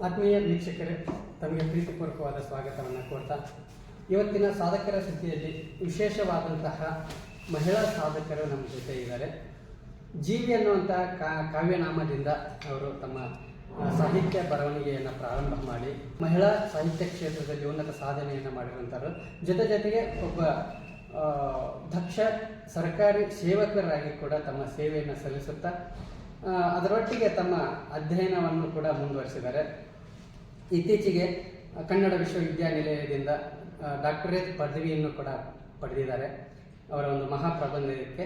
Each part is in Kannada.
ಆತ್ಮೀಯ ವೀಕ್ಷಕರೇ, ತಮಗೆ ಪ್ರೀತಿಪೂರ್ವಕವಾದ ಸ್ವಾಗತವನ್ನು ಕೋರ್ತಾ ಇವತ್ತಿನ ಸಾಧಕರ ಸುದ್ದಿಯಲ್ಲಿ ವಿಶೇಷವಾದಂತಹ ಮಹಿಳಾ ಸಾಧಕರು ನಮ್ಮ ಜೊತೆ ಇದ್ದಾರೆ. ಜೀವಿ ಅನ್ನುವಂಥ ಕಾವ್ಯನಾಮದಿಂದ ಅವರು ತಮ್ಮ ಸಾಹಿತ್ಯ ಬರವಣಿಗೆಯನ್ನು ಪ್ರಾರಂಭ ಮಾಡಿ ಮಹಿಳಾ ಸಾಹಿತ್ಯ ಕ್ಷೇತ್ರದಲ್ಲಿ ಉನ್ನತ ಸಾಧನೆಯನ್ನು ಮಾಡಿರುವಂಥವ್ರು. ಜೊತೆಗೆ ಒಬ್ಬ ದಕ್ಷ ಸರ್ಕಾರಿ ಸೇವಕರಾಗಿ ಕೂಡ ತಮ್ಮ ಸೇವೆಯನ್ನು ಸಲ್ಲಿಸುತ್ತಾ ಅದರೊಟ್ಟಿಗೆ ತಮ್ಮ ಅಧ್ಯಯನವನ್ನು ಕೂಡ ಮುಂದುವರಿಸಿದ್ದಾರೆ. ಇತ್ತೀಚೆಗೆ ಕನ್ನಡ ವಿಶ್ವವಿದ್ಯಾನಿಲಯದಿಂದ ಡಾಕ್ಟರೇಟ್ ಪದವಿಯನ್ನು ಕೂಡ ಪಡೆದಿದ್ದಾರೆ. ಅವರ ಒಂದು ಮಹಾಪ್ರಬಂಧಕ್ಕೆ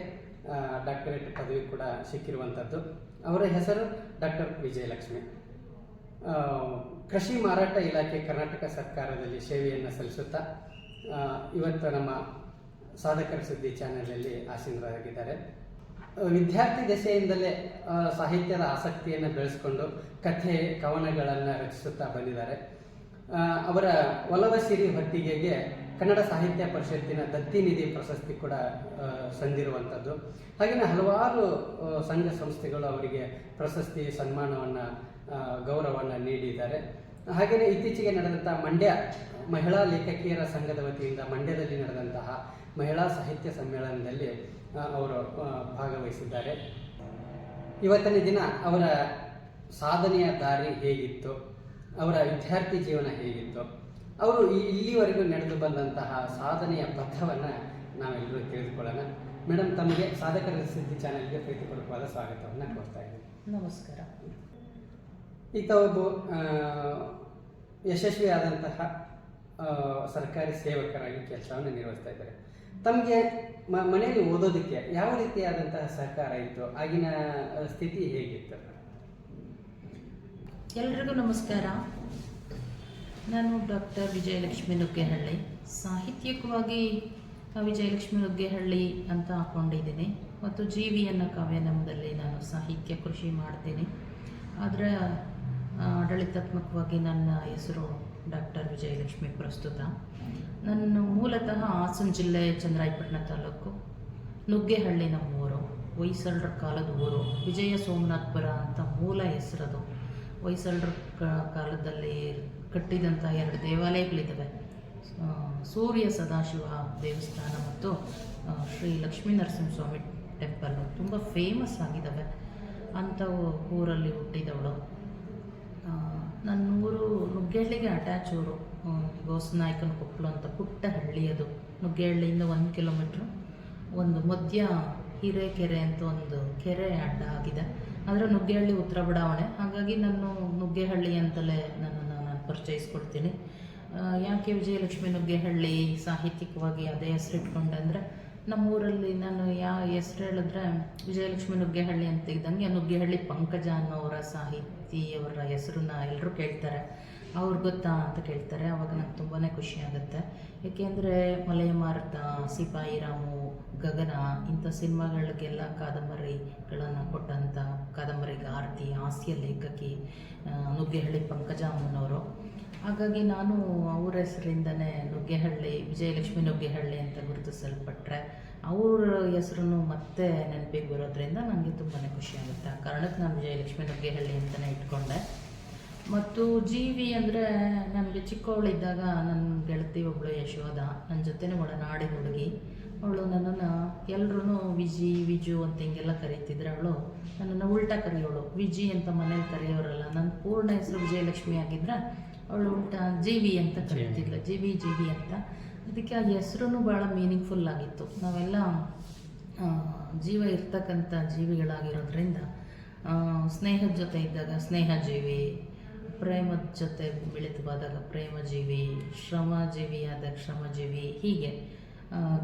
ಡಾಕ್ಟರೇಟ್ ಪದವಿ ಕೂಡ ಸಿಕ್ಕಿರುವಂಥದ್ದು. ಅವರ ಹೆಸರು ಡಾಕ್ಟರ್ ವಿಜಯಲಕ್ಷ್ಮಿ. ಕೃಷಿ ಮಾರಾಟ ಇಲಾಖೆ ಕರ್ನಾಟಕ ಸರ್ಕಾರದಲ್ಲಿ ಸೇವೆಯನ್ನು ಸಲ್ಲಿಸುತ್ತಾ ಇವತ್ತು ನಮ್ಮ ಸಾಧಕರ ಸುದ್ದಿ ಚಾನೆಲಲ್ಲಿ ಆಸೀನರಾಗಿದ್ದಾರೆ. ವಿದ್ಯಾರ್ಥಿ ದಶೆಯಿಂದಲೇ ಸಾಹಿತ್ಯದ ಆಸಕ್ತಿಯನ್ನು ಬೆಳೆಸಿಕೊಂಡು ಕಥೆ ಕವನಗಳನ್ನು ರಚಿಸುತ್ತಾ ಬಂದಿದ್ದಾರೆ. ಅವರ ಒಲವ ಸಿರಿ ಹೊತ್ತಿಗೆಗೆ ಕನ್ನಡ ಸಾಹಿತ್ಯ ಪರಿಷತ್ತಿನ ದತ್ತಿನಿಧಿ ಪ್ರಶಸ್ತಿ ಕೂಡ ಸಂದಿರುವಂಥದ್ದು. ಹಾಗೆಯೇ ಹಲವಾರು ಸಂಘ ಸಂಸ್ಥೆಗಳು ಅವರಿಗೆ ಪ್ರಶಸ್ತಿ ಸನ್ಮಾನವನ್ನು ಗೌರವವನ್ನು ನೀಡಿದ್ದಾರೆ. ಹಾಗೆಯೇ ಇತ್ತೀಚೆಗೆ ನಡೆದಂತಹ ಮಂಡ್ಯ ಮಹಿಳಾ ಲೇಖಕಿಯರ ಸಂಘದ ವತಿಯಿಂದ ಮಂಡ್ಯದಲ್ಲಿ ನಡೆದಂತಹ ಮಹಿಳಾ ಸಾಹಿತ್ಯ ಸಮ್ಮೇಳನದಲ್ಲಿ ಅವರು ಭಾಗವಹಿಸಿದ್ದಾರೆ. ಇವತ್ತಿನ ದಿನ ಅವರ ಸಾಧನೆಯ ದಾರಿ ಹೇಗಿತ್ತು, ಅವರ ವಿದ್ಯಾರ್ಥಿ ಜೀವನ ಹೇಗಿತ್ತು, ಅವರು ಇಲ್ಲಿವರೆಗೂ ನಡೆದು ಬಂದಂತಹ ಸಾಧನೆಯ ಪಥವನ್ನು ನಾವೆಲ್ಲರೂ ತಿಳಿದುಕೊಳ್ಳೋಣ. ಮೇಡಮ್, ತಮಗೆ ಸಾಧಕರ ಸುದ್ದಿ ಚಾನೆಲ್ಗೆ ಪ್ರೀತಿಪೂರ್ವಕವಾದ ಸ್ವಾಗತವನ್ನು ಕೋರ್ತಾ ಇದ್ದೀನಿ. ನಮಸ್ಕಾರ. ಈಗ ಒಬ್ಬ ಯಶಸ್ವಿಯಾದಂತಹ ಸರ್ಕಾರಿ ಸೇವಕರಾಗಿ ಕೆಲಸವನ್ನು ನಿರ್ವಹಿಸ್ತಾ ಇದ್ದಾರೆ. ತಮಗೆ ಮನೆಯಲ್ಲಿ ಓದೋದಕ್ಕೆ ಯಾವ ರೀತಿಯಾದಂತಹ ಸಹಕಾರ ಇತ್ತು? ಆಗಿನ ಸ್ಥಿತಿ ಹೇಗಿತ್ತು? ಎಲ್ರಿಗೂ ನಮಸ್ಕಾರ. ನಾನು ಡಾಕ್ಟರ್ ವಿಜಯಲಕ್ಷ್ಮಿ ನುಗ್ಗೇಹಳ್ಳಿ. ಸಾಹಿತ್ಯಿಕವಾಗಿ ವಿಜಯಲಕ್ಷ್ಮಿ ನುಗ್ಗೇಹಳ್ಳಿ ಅಂತ ಹಾಕ್ಕೊಂಡಿದ್ದೀನಿ. ಮತ್ತು ಜೀವಿ ಅನ್ನೋ ಕಾವ್ಯನಾಮದಲ್ಲಿ ನಾನು ಸಾಹಿತ್ಯ ಕೃಷಿ ಮಾಡ್ತೀನಿ. ಆದರೆ ಆಡಳಿತಾತ್ಮಕವಾಗಿ ನನ್ನ ಹೆಸರು ಡಾಕ್ಟರ್ ವಿಜಯಲಕ್ಷ್ಮಿ ಪ್ರಸ್ತುತ. ನನ್ನ ಮೂಲತಃ ಹಾಸನ ಜಿಲ್ಲೆ ಚಂದ್ರಾಯಪಟ್ಟಣ ತಾಲೂಕು, ನುಗ್ಗೇಹಳ್ಳಿ ನಮ್ಮೂರು, ಹೊಯ್ಸಳರ ಕಾಲದ ಊರು. ವಿಜಯ ಸೋಮನಾಥಪುರ ಅಂತ ಮೂಲ ಹೆಸರದು. ಹೊಯ್ಸಳರ ಕಾಲದಲ್ಲಿ ಕಟ್ಟಿದಂಥ 2 ದೇವಾಲಯಗಳಿದ್ದಾವೆ. ಸೂರ್ಯ ಸದಾಶಿವ ದೇವಸ್ಥಾನ ಮತ್ತು ಶ್ರೀ ಲಕ್ಷ್ಮೀ ನರಸಿಂಹಸ್ವಾಮಿ ಟೆಂಪಲ್ಲು ತುಂಬ ಫೇಮಸ್ ಆಗಿದ್ದಾವೆ. ಅಂಥ ಊರಲ್ಲಿ ಹುಟ್ಟಿದವಳು. ನನ್ನ ಊರು ನುಗ್ಗೇಹಳ್ಳಿಗೆ ಅಟ್ಯಾಚ್ ಊರು. ಗೋಸನಾಯಕನ ಕೊಪ್ಪಳು ಅಂತ ಪುಟ್ಟ ಹಳ್ಳಿ ಅದು. ನುಗ್ಗೇಹಳ್ಳಿಯಿಂದ 1 ಕಿಲೋಮೀಟ್ರು ಒಂದು ಮಧ್ಯ ಹಿರೇಕೆರೆ ಅಂತ ಒಂದು ಕೆರೆ ಅಡ್ಡ ಆಗಿದೆ. ಆದರೆ ನುಗ್ಗೇಹಳ್ಳಿ ಉತ್ತರ ಬಡಾವಣೆ. ಹಾಗಾಗಿ ನಾನು ನುಗ್ಗೇಹಳ್ಳಿ ಅಂತಲೇ ನನ್ನನ್ನು ನಾನು ಪರಿಚಯಿಸ್ಕೊಳ್ತೀನಿ. ಯಾಕೆ ವಿಜಯಲಕ್ಷ್ಮಿ ನುಗ್ಗೇಹಳ್ಳಿ ಸಾಹಿತ್ಯಿಕವಾಗಿ ಅದೇ ಹೆಸರಿಟ್ಕೊಂಡೆ ಅಂದರೆ, ನಮ್ಮೂರಲ್ಲಿ ನಾನು ಯಾವ ಹೆಸರು ಹೇಳಿದ್ರೆ ವಿಜಯಲಕ್ಷ್ಮಿ ನುಗ್ಗೇಹಳ್ಳಿ ಅಂತ ಇದ್ದಂಗೆ ನುಗ್ಗೇಹಳ್ಳಿ ಪಂಕಜ ಅನ್ನೋರ ಸಾಹಿತಿಯವರ ಹೆಸರನ್ನ ಎಲ್ಲರೂ ಕೇಳ್ತಾರೆ. ಅವ್ರು ಗೊತ್ತಾ ಅಂತ ಕೇಳ್ತಾರೆ. ಆವಾಗ ನಂಗೆ ತುಂಬಾ ಖುಷಿ ಆಗುತ್ತೆ. ಏಕೆಂದರೆ ಮಲೆಯ ಮಾರುತ, ಸಿಪಾಯಿ ರಾಮು, ಗಗನ ಇಂಥ ಸಿನಿಮಾಗಳಿಗೆಲ್ಲ ಕಾದಂಬರಿಗಳನ್ನು ಕೊಟ್ಟಂಥ ಕಾದಂಬರಿಗಾರ್ತಿ, ಹಾಸ್ಯ ಲೇಖಕಿ ನುಗ್ಗೇಹಳ್ಳಿ ಪಂಕಜ ಅಮ್ಮನವರು. ಹಾಗಾಗಿ ನಾನು ಅವ್ರ ಹೆಸರಿಂದನೇ ನುಗ್ಗೇಹಳ್ಳಿ, ವಿಜಯಲಕ್ಷ್ಮಿ ನುಗ್ಗೇಹಳ್ಳಿ ಅಂತ ಗುರುತಿಸಲ್ಪಟ್ಟರೆ ಅವ್ರ ಹೆಸರನ್ನು ಮತ್ತೆ ನೆನಪಿಗೆ ಬರೋದ್ರಿಂದ ನನಗೆ ತುಂಬಾ ಖುಷಿಯಾಗುತ್ತೆ. ಆ ಕಾರಣಕ್ಕೆ ನಾನು ವಿಜಯಲಕ್ಷ್ಮಿ ನುಗ್ಗೇಹಳ್ಳಿ ಅಂತಲೇ ಇಟ್ಕೊಂಡೆ. ಮತ್ತು ಜೀವಿ ಅಂದರೆ, ನನಗೆ ಚಿಕ್ಕವಳಿದ್ದಾಗ ನನ್ನ ಗೆಳತಿ ಒಬ್ಬಳು ಯಶೋಧ, ನನ್ನ ಜೊತೆನೇ ಒಡನಾಡಿನ ಹುಡುಗಿ. ಅವಳು ನನ್ನನ್ನು ಎಲ್ಲರೂ ವಿಜು ಅಂತ ಹಿಂಗೆಲ್ಲ ಕರೀತಿದ್ರೆ, ಅವಳು ನನ್ನನ್ನು ಉಲ್ಟಾ ಕರೆಯೋಳು. ವಿಜಿ ಅಂತ ಮನೇಲಿ ಕರೆಯೋರಲ್ಲ. ನನ್ನ ಪೂರ್ಣ ಹೆಸರು ವಿಜಯಲಕ್ಷ್ಮಿ ಆಗಿದ್ದರೆ ಅವಳು ಉಲ್ಟಾ ಜೀವಿ ಅಂತ ಕರೀತಿದ್ಲು. ಜೀವಿ ಅಂತ. ಅದಕ್ಕೆ ಆ ಹೆಸರು ಭಾಳ ಮೀನಿಂಗ್ಫುಲ್ ಆಗಿತ್ತು. ನಾವೆಲ್ಲ ಜೀವ ಇರ್ತಕ್ಕಂಥ ಜೀವಿಗಳಾಗಿರೋದ್ರಿಂದ ಸ್ನೇಹದ ಜೊತೆ ಇದ್ದಾಗ ಸ್ನೇಹಜೀವಿ, ಪ್ರೇಮದ ಜೊತೆ ಮಿಳಿತವಾದಾಗ ಪ್ರೇಮಜೀವಿ, ಶ್ರಮಜೀವಿ ಆದಾಗ ಶ್ರಮಜೀವಿ, ಹೀಗೆ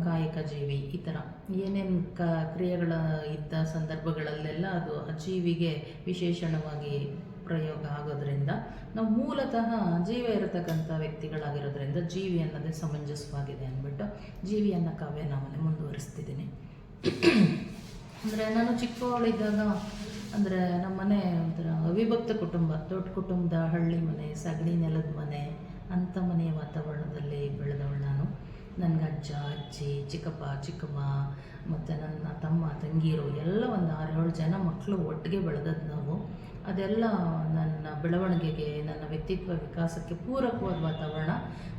ಕಾಯಕ ಜೀವಿ, ಈ ಥರ ಏನೇನು ಕ್ರಿಯೆಗಳ ಇದ್ದ ಸಂದರ್ಭಗಳಲ್ಲೆಲ್ಲ ಅದು ಜೀವಿಗೆ ವಿಶೇಷಣವಾಗಿ ಪ್ರಯೋಗ ಆಗೋದ್ರಿಂದ ನಾವು ಮೂಲತಃ ಜೀವ ಇರತಕ್ಕಂಥ ವ್ಯಕ್ತಿಗಳಾಗಿರೋದ್ರಿಂದ ಜೀವಿ ಅನ್ನೋದೇ ಸಮಂಜಸವಾಗಿದೆ ಅಂದ್ಬಿಟ್ಟು ಜೀವಿ ಅನ್ನೋ ಕಾವ್ಯನಾಮನೆ ಮುಂದುವರಿಸ್ತಿದ್ದೀನಿ. ಅಂದರೆ ನಾನು ಚಿಕ್ಕವಳಿದ್ದಾಗ, ಅಂದರೆ ನಮ್ಮ ಮನೆ ಒಂಥರ ಅವಿಭಕ್ತ ಕುಟುಂಬ, ದೊಡ್ಡ ಕುಟುಂಬದ ಹಳ್ಳಿ ಮನೆ, ಸಗಣಿ ನೆಲದ ಮನೆ, ಅಂಥ ಮನೆಯ ವಾತಾವರಣದಲ್ಲಿ ಬೆಳೆದವಳು ನಾನು. ನನಗೆ ಅಜ್ಜ ಅಜ್ಜಿ ಚಿಕ್ಕಪ್ಪ ಚಿಕ್ಕಮ್ಮ ಮತ್ತು ನನ್ನ ತಮ್ಮ ತಂಗೀರು ಎಲ್ಲ ಒಂದು 6-7 ಜನ ಮಕ್ಕಳು ಒಟ್ಟಿಗೆ ಬೆಳೆದದ್ದು ನಾವು. ಅದೆಲ್ಲ ನನ್ನ ಬೆಳವಣಿಗೆಗೆ, ನನ್ನ ವ್ಯಕ್ತಿತ್ವ ವಿಕಾಸಕ್ಕೆ ಪೂರಕವಾದ ವಾತಾವರಣ.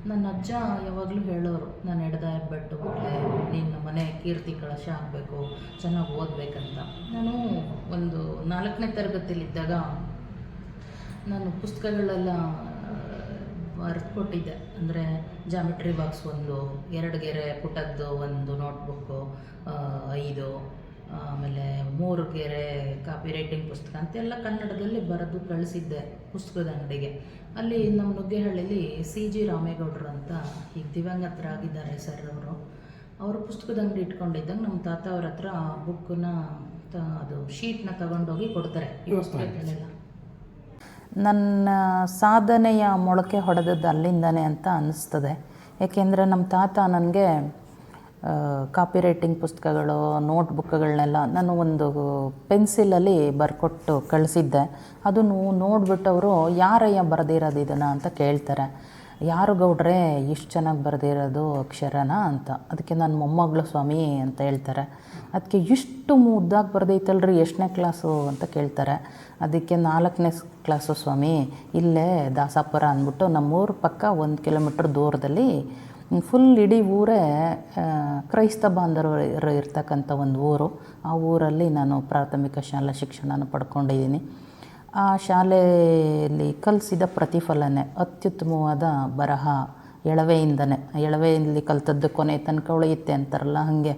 ನನ್ನ ಅಜ್ಜ ಯಾವಾಗಲೂ ಹೇಳೋರು, ನಾನು ಎಡದ ಹೆಬ್ಬೆಟ್ಟು ಮಕ್ಕಳೇ, ನಿನ್ನ ಮನೆ ಕೀರ್ತಿ ಕಳಶ ಆಗಬೇಕು, ಚೆನ್ನಾಗಿ ಓದಬೇಕಂತ. ನಾನು ಒಂದು 4ನೇ ತರಗತಿಯಲ್ಲಿದ್ದಾಗ ನಾನು ಪುಸ್ತಕಗಳೆಲ್ಲ ಬರೆದು ಕೊಟ್ಟಿದ್ದೆ. ಅಂದರೆ ಜಾಮಿಟ್ರಿ ಬಾಕ್ಸ್ 1, 2 ಗೆರೆ ಪುಟದ್ದು 1 ನೋಟ್ಬುಕ್ಕು 5, ಆಮೇಲೆ 3 ಗೆರೆ ಕಾಪಿ ರೈಟಿಂಗ್ ಪುಸ್ತಕ ಅಂತೆಲ್ಲ ಕನ್ನಡದಲ್ಲಿ ಬರೆದು ಕಳಿಸಿದ್ದೆ ಪುಸ್ತಕದ ಅಂಗಡಿಗೆ. ಅಲ್ಲಿ ನಮ್ಮ ನುಗ್ಗೇಹಳ್ಳಿಲಿ CG ರಾಮೇಗೌಡರು ಅಂತ ಈಗ ದಿವಂಗತರಾಗಿದ್ದಾರೆ ಸರ್ ಅವರು ಪುಸ್ತಕದ ಅಂಗಡಿ ಇಟ್ಕೊಂಡಿದ್ದಾಗ ನಮ್ಮ ತಾತ ಅವ್ರ ಹತ್ರ ಬುಕ್ಕನ್ನ ಅದು ಶೀಟ್ನ ತಗೊಂಡೋಗಿ ಕೊಡ್ತಾರೆ ಈ ಪುಸ್ತಕಗಳೆಲ್ಲ. ನನ್ನ ಸಾಧನೆಯ ಮೊಳಕೆ ಹೊಡೆದದ್ದು ಅಲ್ಲಿಂದನೇ ಅಂತ ಅನ್ನಿಸ್ತದೆ. ಏಕೆಂದರೆ ನಮ್ಮ ತಾತ ನನಗೆ ಕಾಪಿ ರೈಟಿಂಗ್ ಪುಸ್ತಕಗಳು, ನೋಟ್ಬುಕ್ಗಳನ್ನೆಲ್ಲ ನಾನು ಒಂದು ಪೆನ್ಸಿಲಲ್ಲಿ ಬರ್ಕೊಟ್ಟು ಕಳಿಸಿದ್ದೆ. ಅದನ್ನು ನೋಡಿಬಿಟ್ಟು ಅವರು ಯಾರಯ್ಯ ಬರೆದಿರೋದು ಇದನ್ನು ಅಂತ ಕೇಳ್ತಾರೆ. ಯಾರು ಗೌಡ್ರೆ ಇಷ್ಟು ಚೆನ್ನಾಗಿ ಬರೆದಿರೋದು ಅಕ್ಷರನ ಅಂತ. ಅದಕ್ಕೆ ನನ್ನ ಮೊಮ್ಮಗಳು ಸ್ವಾಮಿ ಅಂತ ಹೇಳ್ತಾರೆ. ಅದಕ್ಕೆ ಇಷ್ಟು ಮುದ್ದಾಗಿ ಬರೆದೈತಲ್ರಿ, ಎಷ್ಟನೇ ಕ್ಲಾಸು ಅಂತ ಕೇಳ್ತಾರೆ. ಅದಕ್ಕೆ 4ನೇ ಕ್ಲಾಸು ಸ್ವಾಮಿ, ಇಲ್ಲೇ ದಾಸಾಪುರ ಅಂದ್ಬಿಟ್ಟು ನಮ್ಮೂರ ಪಕ್ಕ 1 ಕಿಲೋಮೀಟ್ರ್ ದೂರದಲ್ಲಿ ಫುಲ್ ಇಡೀ ಊರೇ ಕ್ರೈಸ್ತ ಬಾಂಧವರು ಇರ್ತಕ್ಕಂಥ ಒಂದು ಊರು. ಆ ಊರಲ್ಲಿ ನಾನು ಪ್ರಾಥಮಿಕ ಶಾಲಾ ಶಿಕ್ಷಣನ ಪಡ್ಕೊಂಡಿದ್ದೀನಿ. ಆ ಶಾಲೆಯಲ್ಲಿ ಕಲಿಸಿದ ಪ್ರತಿಫಲನೆ ಅತ್ಯುತ್ತಮವಾದ ಬರಹ, ಎಳವೆಯಲ್ಲಿ ಕಲಿತದ್ದು ಕೊನೆ ತನಕ ಉಳಿಯುತ್ತೆ ಅಂತಾರಲ್ಲ, ಹಾಗೆ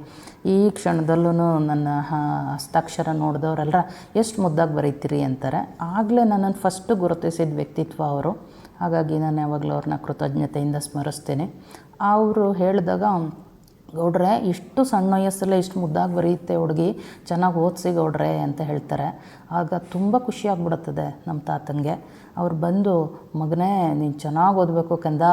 ಈ ಕ್ಷಣದಲ್ಲೂ ನನ್ನ ಹಸ್ತಾಕ್ಷರ ನೋಡಿದವರೆಲ್ಲ ಎಷ್ಟು ಮುದ್ದಾಗಿ ಬರೀತೀರಿ ಅಂತಾರೆ. ಆಗಲೇ ನನ್ನನ್ನು ಫಸ್ಟು ಗುರುತಿಸಿದ ವ್ಯಕ್ತಿತ್ವ ಅವರು. ಹಾಗಾಗಿ ನಾನು ಯಾವಾಗಲೂ ಅವ್ರನ್ನ ಕೃತಜ್ಞತೆಯಿಂದ ಸ್ಮರಿಸ್ತೇನೆ. ಅವರು ಹೇಳಿದಾಗ, ಗೌಡ್ರೆ ಇಷ್ಟು ಸಣ್ಣ ವಯಸ್ಸಲ್ಲೇ ಇಷ್ಟು ಮುದ್ದಾಗಿ ಬರೆಯುತ್ತೆ ಹುಡುಗಿ, ಚೆನ್ನಾಗಿ ಓದಿಸಿ ಗೌಡ್ರೆ ಅಂತ ಹೇಳ್ತಾರೆ. ಆಗ ತುಂಬ ಖುಷಿಯಾಗ್ಬಿಡುತ್ತದೆ ನಮ್ಮ ತಾತನಿಗೆ. ಅವ್ರು ಬಂದು, ಮಗನೇ ನೀನು ಚೆನ್ನಾಗಿ ಓದಬೇಕು ಕಂದ,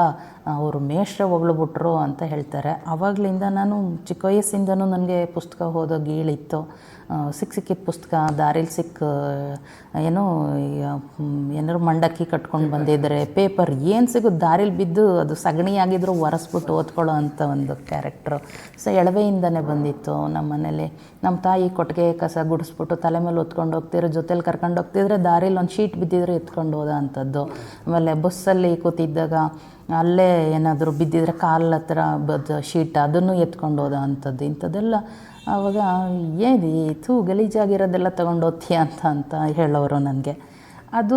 ಅವರು ಮೇಷ್ಟ್ರೆ ಹೊಗಳ್ಬಿಟ್ರು ಅಂತ ಹೇಳ್ತಾರೆ. ಆವಾಗಲಿಂದ ನಾನು ಚಿಕ್ಕ ವಯಸ್ಸಿಂದನೂ ನನಗೆ ಪುಸ್ತಕ ಓದೋ ಗೀಳಿತ್ತು. ಸಿಕ್ಕಿದ ಪುಸ್ತಕ ದಾರಿಲಿ ಏನಾರು ಮಂಡಕ್ಕಿ ಕಟ್ಕೊಂಡು ಬಂದಿದ್ದರೆ, ಪೇಪರ್ ಏನು ಸಿಗೋದು ದಾರಿಲಿ ಬಿದ್ದು ಅದು ಸಗಣಿ ಆಗಿದ್ರು ಒರೆಸ್ಬಿಟ್ಟು ಓದ್ಕೊಳ್ಳೋ ಅಂಥ ಒಂದು ಕ್ಯಾರೆಕ್ಟ್ರು. ಸೊ ಎಳವೆಯಿಂದನೇ ಬಂದಿತ್ತು. ನಮ್ಮ ಮನೇಲಿ ನಮ್ಮ ತಾಯಿ ಕೊಟ್ಟಿಗೆ ಕಸ ಗುಡಿಸ್ಬಿಟ್ಟು ತಲೆ ಮೇಲೆ ಹೊತ್ಕೊಂಡು ಹೋಗ್ತಿರೋ, ಜೊತೇಲಿ ಕರ್ಕೊಂಡು ಹೋಗ್ತಿದ್ರೆ ದಾರಿಲಿ ಒಂದು ಶೀಟ್ ಬಿದ್ದಿದ್ರೆ ಎತ್ಕೊಂಡು ಹೋದ ಅಂಥದ್ದು. ಆಮೇಲೆ ಬಸ್ಸಲ್ಲಿ ಕೂತಿದ್ದಾಗ ಅಲ್ಲೇ ಏನಾದರೂ ಬಿದ್ದಿದ್ರೆ ಕಾಲ ಹತ್ರ ಶೀಟ್ ಅದನ್ನು ಎತ್ಕೊಂಡು ಹೋದ ಅಂಥದ್ದು. ಇಂಥದ್ದೆಲ್ಲ ಆವಾಗ ಏನು ಗಲೀಜಾಗಿರೋದೆಲ್ಲ ತೊಗೊಂಡು ಓದ್ತೀಯ ಅಂತ ಹೇಳೋರು ನನಗೆ. ಅದು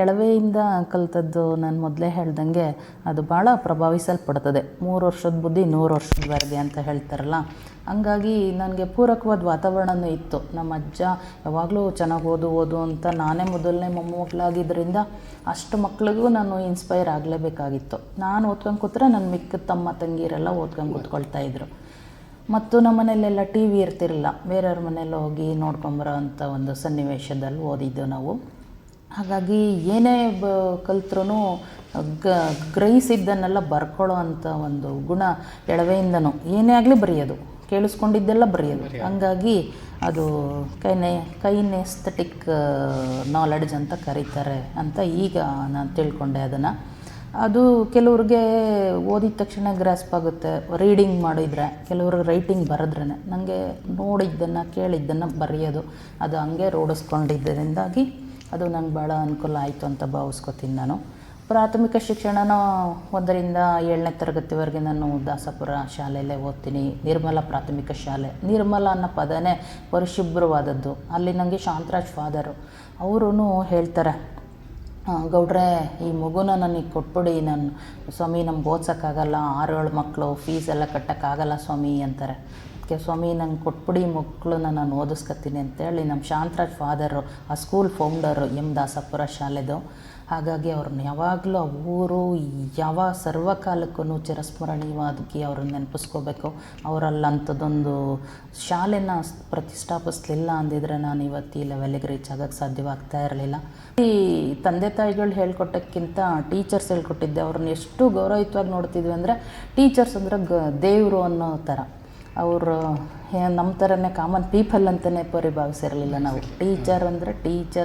ಎಳವೆಯಿಂದ ಕಲಿತದ್ದು. ನಾನು ಮೊದಲೇ ಹೇಳ್ದಂಗೆ ಅದು ಭಾಳ ಪ್ರಭಾವಿಸಲ್ಪಡ್ತದೆ. 3 ವರ್ಷದ ಬುದ್ಧಿ 100 ವರ್ಷದವರೆಗೆ ಅಂತ ಹೇಳ್ತಾರಲ್ಲ, ಹಂಗಾಗಿ ನನಗೆ ಪೂರಕವಾದ ವಾತಾವರಣವೂ ಇತ್ತು. ನಮ್ಮ ಅಜ್ಜ ಯಾವಾಗಲೂ ಚೆನ್ನಾಗಿ ಓದು ಅಂತ, ನಾನೇ ಮೊದಲನೇ ಮೊಮ್ಮಕ್ಕಳಾಗಿದ್ದರಿಂದ ಅಷ್ಟು ಮಕ್ಳಿಗೂ ನಾನು ಇನ್ಸ್ಪೈರ್ ಆಗಲೇಬೇಕಾಗಿತ್ತು. ನಾನು ಓದ್ಕೊಂಡು ಕೂತ್ರೆ ನನ್ನ ಮಿಕ್ಕ ತಮ್ಮ ತಂಗಿಯರೆಲ್ಲ ಓದ್ಕೊಂಡು ಕೂತ್ಕೊಳ್ತಾಯಿದ್ರು. ಮತ್ತು ನಮ್ಮ ಮನೆಯಲ್ಲೆಲ್ಲ TV ಇರ್ತಿರಲಿಲ್ಲ, ಬೇರೆಯವ್ರ ಮನೇಲಿ ಹೋಗಿ ನೋಡ್ಕೊಂಬರೋ ಅಂಥ ಒಂದು ಸನ್ನಿವೇಶದಲ್ಲಿ ಓದಿದ್ದು ನಾವು. ಹಾಗಾಗಿ ಏನೇ ಕಲ್ತ್ರೂ ಗ್ರಹಿಸಿದ್ದನ್ನೆಲ್ಲ ಬರ್ಕೊಳ್ಳೋ ಅಂಥ ಒಂದು ಗುಣ ಎಳವೆಯಿಂದನೂ, ಏನೇ ಆಗಲಿ ಬರೆಯೋದು, ಕೇಳಿಸ್ಕೊಂಡಿದ್ದೆಲ್ಲ ಬರೆಯೋದು. ಹಂಗಾಗಿ ಅದು ಕೈನೆಸ್ಥೆಟಿಕ್ ನಾಲೆಡ್ಜ್ ಅಂತ ಕರೀತಾರೆ ಅಂತ ಈಗ ನಾನು ತಿಳ್ಕೊಂಡೆ ಅದನ್ನು. ಅದು ಕೆಲವ್ರಿಗೆ ಓದಿದ ತಕ್ಷಣ ಗ್ರಾಸ್ಪ್ ಆಗುತ್ತೆ, ರೀಡಿಂಗ್ ಮಾಡಿದರೆ. ಕೆಲವ್ರಿಗೆ ರೈಟಿಂಗ್ ಬರೆದ್ರೇ, ನನಗೆ ನೋಡಿದ್ದನ್ನು ಕೇಳಿದ್ದನ್ನು ಬರೆಯೋದು ಅದು ಹಂಗೆ ರೂಢಿಸ್ಕೊಂಡಿದ್ದರಿಂದಾಗಿ ಅದು ನಂಗೆ ಭಾಳ ಅನುಕೂಲ ಆಯಿತು ಅಂತ ಭಾವಿಸ್ಕೊತೀನಿ ನಾನು. ಪ್ರಾಥಮಿಕ ಶಿಕ್ಷಣನ 1ರಿಂದ 7ನೇ ತರಗತಿವರೆಗೆ ನಾನು ದಾಸಾಪುರ ಶಾಲೆಯಲ್ಲೇ ಓದ್ತೀನಿ. ನಿರ್ಮಲ ಪ್ರಾಥಮಿಕ ಶಾಲೆ. ನಿರ್ಮಲ ಅನ್ನೋ ಪದನೇ ಪರಿಶುಭ್ರವಾದದ್ದು. ಅಲ್ಲಿ ನನಗೆ ಶಾಂತರಾಜ್ ಫಾದರು ಅವರೂ ಹೇಳ್ತಾರೆ, ಗೌಡ್ರೆ ಈ ಮಗುನ ನನಗೆ ಕೊಟ್ಬಿಡಿ, ನಾನು ಸ್ವಾಮಿ ನಮ್ಗೆ ಓದ್ಸೋಕ್ಕಾಗಲ್ಲ, 6-7 ಮಕ್ಕಳು, ಫೀಸ್ ಎಲ್ಲ ಕಟ್ಟೋಕ್ಕಾಗಲ್ಲ ಸ್ವಾಮಿ ಅಂತಾರೆ. ಅದಕ್ಕೆ ಸ್ವಾಮಿ ನಂಗೆ ಕೊಟ್ಬಿಡಿ ಮಕ್ಕಳನ್ನ ನಾನು ಓದಿಸ್ಕೊತೀನಿ ಅಂತೇಳಿ ನಮ್ಮ ಶಾಂತರಾಜ್ ಫಾದರು ಆ ಸ್ಕೂಲ್ ಫೌಂಡರು ದಾಸಾಪುರ ಶಾಲೆದು. ಹಾಗಾಗಿ ಅವ್ರನ್ನ ಯಾವಾಗಲೂ ಆ ಊರು ಸರ್ವಕಾಲಕ್ಕೂ ಚಿರಸ್ಮರಣೀಯವಾಗಿ ಅವ್ರನ್ನ ನೆನಪಿಸ್ಕೋಬೇಕು. ಅವರಲ್ಲಂಥದ್ದೊಂದು ಶಾಲೆನ ಪ್ರತಿಷ್ಠಾಪಿಸಲಿಲ್ಲ ಅಂದಿದ್ರೆ ನಾನು ಇವತ್ತು ಈ ಲೆವೆಲಿಗೆ ರೀಚ್ ಆಗೋಕ್ಕೆ ಸಾಧ್ಯವಾಗ್ತಾ ಇರಲಿಲ್ಲ. ಈ ತಂದೆ ತಾಯಿಗಳು ಹೇಳ್ಕೊಟ್ಟಕ್ಕಿಂತ ಟೀಚರ್ಸ್ ಹೇಳ್ಕೊಟ್ಟಿದ್ದೆ. ಅವ್ರನ್ನ ಎಷ್ಟು ಗೌರವಯುತವಾಗಿ ನೋಡ್ತಿದ್ವಿ ಅಂದರೆ, ಟೀಚರ್ಸ್ ಅಂದರೆ ದೇವರು ಅನ್ನೋ ಥರ. ಅವರು ನಮ್ಮ ಥರನೇ ಕಾಮನ್ ಪೀಪಲ್ ಅಂತಲೇ ಪರಿಭಾವಿಸಿರಲಿಲ್ಲ ನಾವು. ಟೀಚರ್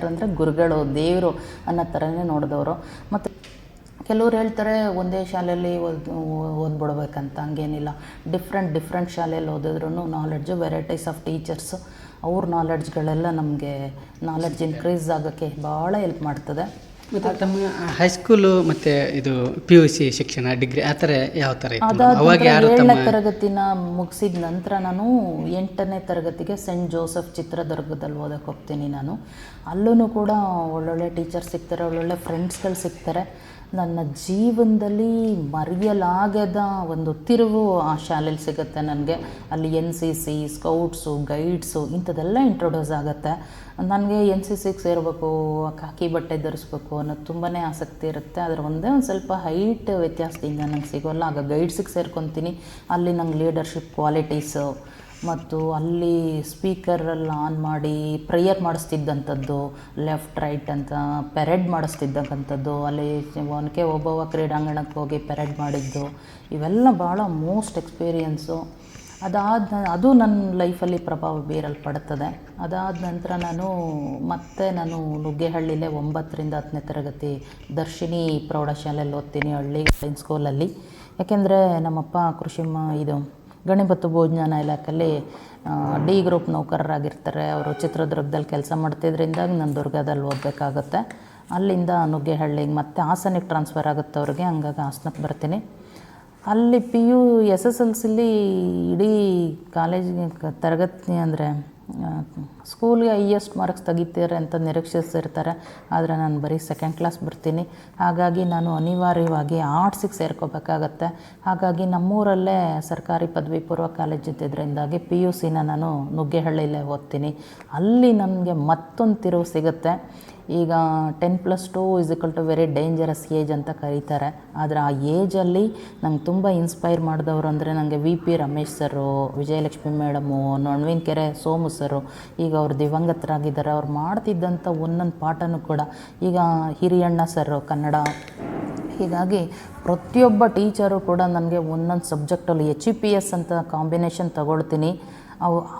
ಅಂದರೆ ಗುರುಗಳು, ದೇವರು ಅನ್ನೋ ಥರನೇ ನೋಡಿದವರು. ಮತ್ತು ಕೆಲವ್ರು ಹೇಳ್ತಾರೆ ಒಂದೇ ಶಾಲೆಯಲ್ಲಿ ಓದ್ಬಿಡ್ಬೇಕಂತ, ಹಂಗೇನಿಲ್ಲ. ಡಿಫ್ರೆಂಟ್ ಶಾಲೆಯಲ್ಲಿ ಓದಿದ್ರೂ ನಾಲೆಡ್ಜು, ವೆರೈಟೀಸ್ ಆಫ್ ಟೀಚರ್ಸು, ಅವ್ರ ನಾಲೆಡ್ಜ್ಗಳೆಲ್ಲ ನಮಗೆ ನಾಲೆಡ್ಜ್ ಇನ್ಕ್ರೀಸ್ ಆಗೋಕ್ಕೆ ಭಾಳ ಹೆಲ್ಪ್ ಮಾಡ್ತದೆ. ಮತ್ತು ತಮ್ಮ ಹೈಸ್ಕೂಲು ಮತ್ತು ಇದು PUC ಶಿಕ್ಷಣ, ಡಿಗ್ರಿ ಆ ಥರ ಯಾವ ಥರ ಇತ್ತು? ಅವಾಗ ಅದಾದ ಯಾರು 7ನೇ ತರಗತಿನ ಮುಗಿಸಿದ ನಂತರ ನಾನು 8ನೇ ತರಗತಿಗೆ ಸೆಂಟ್ ಜೋಸೆಫ್ ಚಿತ್ರದುರ್ಗದಲ್ಲಿ ಓದಕ್ಕೆ ಹೋಗ್ತೀನಿ. ನಾನು ಅಲ್ಲೂ ಕೂಡ ಒಳ್ಳೊಳ್ಳೆ ಟೀಚರ್ಸ್ ಸಿಗ್ತಾರೆ, ಒಳ್ಳೊಳ್ಳೆ ಫ್ರೆಂಡ್ಸ್ಗಳು ಸಿಗ್ತಾರೆ. ನನ್ನ ಜೀವನದಲ್ಲಿ ಮರೆಯಲಾಗದ ಒಂದು ತಿರುವು ಆ ಶಾಲೆಯಲ್ಲಿ ಸಿಗುತ್ತೆ ನನಗೆ. ಅಲ್ಲಿ NCC, ಸ್ಕೌಟ್ಸು, ಗೈಡ್ಸು ಇಂಥದ್ದೆಲ್ಲ ಇಂಟ್ರೊಡ್ಯೂಸ್ ಆಗುತ್ತೆ. ನನಗೆ NCCಗೆ ಸೇರಬೇಕು, ಕಾಕಿ ಬಟ್ಟೆ ಧರಿಸ್ಬೇಕು ಅನ್ನೋದು ತುಂಬಾ ಆಸಕ್ತಿ ಇರುತ್ತೆ. ಆದರೆ ಒಂದೇ ಒಂದು ಸ್ವಲ್ಪ ಹೈಟ್ ವ್ಯತ್ಯಾಸದಿಂದ ನಂಗೆ ಸಿಗೋಲ್ಲ. ಆಗ ಗೈಡ್ಸಿಗೆ ಸೇರ್ಕೊತೀನಿ. ಅಲ್ಲಿ ನಂಗೆ ಲೀಡರ್ಶಿಪ್ ಕ್ವಾಲಿಟೀಸು ಮತ್ತು ಅಲ್ಲಿ ಸ್ಪೀಕರಲ್ಲಿ ಆನ್ ಮಾಡಿ ಪ್ರೇಯರ್ ಮಾಡಿಸ್ತಿದ್ದಂಥದ್ದು, ಲೆಫ್ಟ್ ರೈಟ್ ಅಂತ ಪೆರೇಡ್ ಮಾಡಿಸ್ತಿದ್ದಂಥದ್ದು, ಅಲ್ಲಿ ಒಬ್ಬವ ಕ್ರೀಡಾಂಗಣಕ್ಕೆ ಹೋಗಿ ಪೆರೇಡ್ ಮಾಡಿದ್ದು, ಇವೆಲ್ಲ ಭಾಳ ಮೋಸ್ಟ್ ಎಕ್ಸ್ಪೀರಿಯನ್ಸು. ಅದು ನನ್ನ ಲೈಫಲ್ಲಿ ಪ್ರಭಾವ ಬೀರಲ್ಪಡುತ್ತದೆ. ಅದಾದ ನಂತರ ನಾನು ನುಗ್ಗೇಹಳ್ಳಿಲೇ 9ರಿಂದ 10ನೇ ತರಗತಿ ದರ್ಶಿನಿ ಪ್ರೌಢಶಾಲೆಯಲ್ಲಿ ಓದ್ತೀನಿ, ಹಳ್ಳಿ ಸ್ಕೂಲಲ್ಲಿ. ಯಾಕೆಂದರೆ ನಮ್ಮಪ್ಪ ಗಣಿಬತ್ತು ಭೋಜನ ಇಲಾಖೆಯಲ್ಲಿ D ಗ್ರೂಪ್ ನೌಕರರಾಗಿರ್ತಾರೆ. ಅವರು ಚಿತ್ರದುರ್ಗದಲ್ಲಿ ಕೆಲಸ ಮಾಡ್ತಿದ್ರಿಂದಾಗಿ ನಾನು ದುರ್ಗದಲ್ಲಿ ಓದಬೇಕಾಗುತ್ತೆ. ಅಲ್ಲಿಂದ ನುಗ್ಗೇಹಳ್ಳಿಗೆ ಮತ್ತು ಹಾಸನಕ್ಕೆ ಟ್ರಾನ್ಸ್ಫರ್ ಆಗುತ್ತೆ ಅವ್ರಿಗೆ, ಹಂಗಾಗಿ ಹಾಸನಕ್ಕೆ ಬರ್ತೀನಿ. ಅಲ್ಲಿ SSLCಲಿ ಇಡೀ ಕಾಲೇಜಿಗೆ ತರಗತಿ ಅಂದರೆ ಸ್ಕೂಲ್ಗೆ ಹೈಯೆಸ್ಟ್ ಮಾರ್ಕ್ಸ್ ತೆಗಿತಾರೆ ಅಂತ ನಿರೀಕ್ಷಿಸಿರ್ತಾರೆ. ಆದರೆ ನಾನು ಬರೀ 2nd ಕ್ಲಾಸ್ ಬರ್ತೀನಿ. ಹಾಗಾಗಿ ನಾನು ಅನಿವಾರ್ಯವಾಗಿ ಆರ್ಟ್ಸಿಗೆ ಸೇರ್ಕೋಬೇಕಾಗತ್ತೆ. ಹಾಗಾಗಿ ನಮ್ಮೂರಲ್ಲೇ ಸರ್ಕಾರಿ ಪದವಿ ಪೂರ್ವ ಕಾಲೇಜ್ ಇದ್ದಿದ್ದರಿಂದಾಗಿ PUCನ ನಾನು ನುಗ್ಗೇಹಳ್ಳಿಲೇ ಓದ್ತೀನಿ. ಅಲ್ಲಿ ನನಗೆ ಮತ್ತೊಂದು ತಿರುವು ಸಿಗುತ್ತೆ. ಈಗ 10+2 = ವೆರಿ ಡೇಂಜರಸ್ ಏಜ್ ಅಂತ ಕರೀತಾರೆ. ಆದರೆ ಆ ಏಜಲ್ಲಿ ನಂಗೆ ತುಂಬ ಇನ್ಸ್ಪೈರ್ ಮಾಡಿದವರು ಅಂದರೆ ನನಗೆ VP ರಮೇಶ್ ಸರು, ವಿಜಯಲಕ್ಷ್ಮಿ ಮೇಡಮು, ನೊಣವಿನಕೆರೆ ಸೋಮು ಸರು. ಈಗ ಅವ್ರು ದಿವಂಗತರಾಗಿದ್ದಾರೆ. ಅವ್ರು ಮಾಡ್ತಿದ್ದಂಥ ಒಂದೊಂದು ಪಾಠನೂ ಕೂಡ, ಈಗ ಹಿರಿಯಣ್ಣ ಸರು ಕನ್ನಡ. ಹೀಗಾಗಿ ಪ್ರತಿಯೊಬ್ಬ ಟೀಚರು ಕೂಡ ನನಗೆ ಒಂದೊಂದು ಸಬ್ಜೆಕ್ಟಲ್ಲಿ HEPS ಅಂತ ಕಾಂಬಿನೇಷನ್ ತಗೊಳ್ತೀನಿ.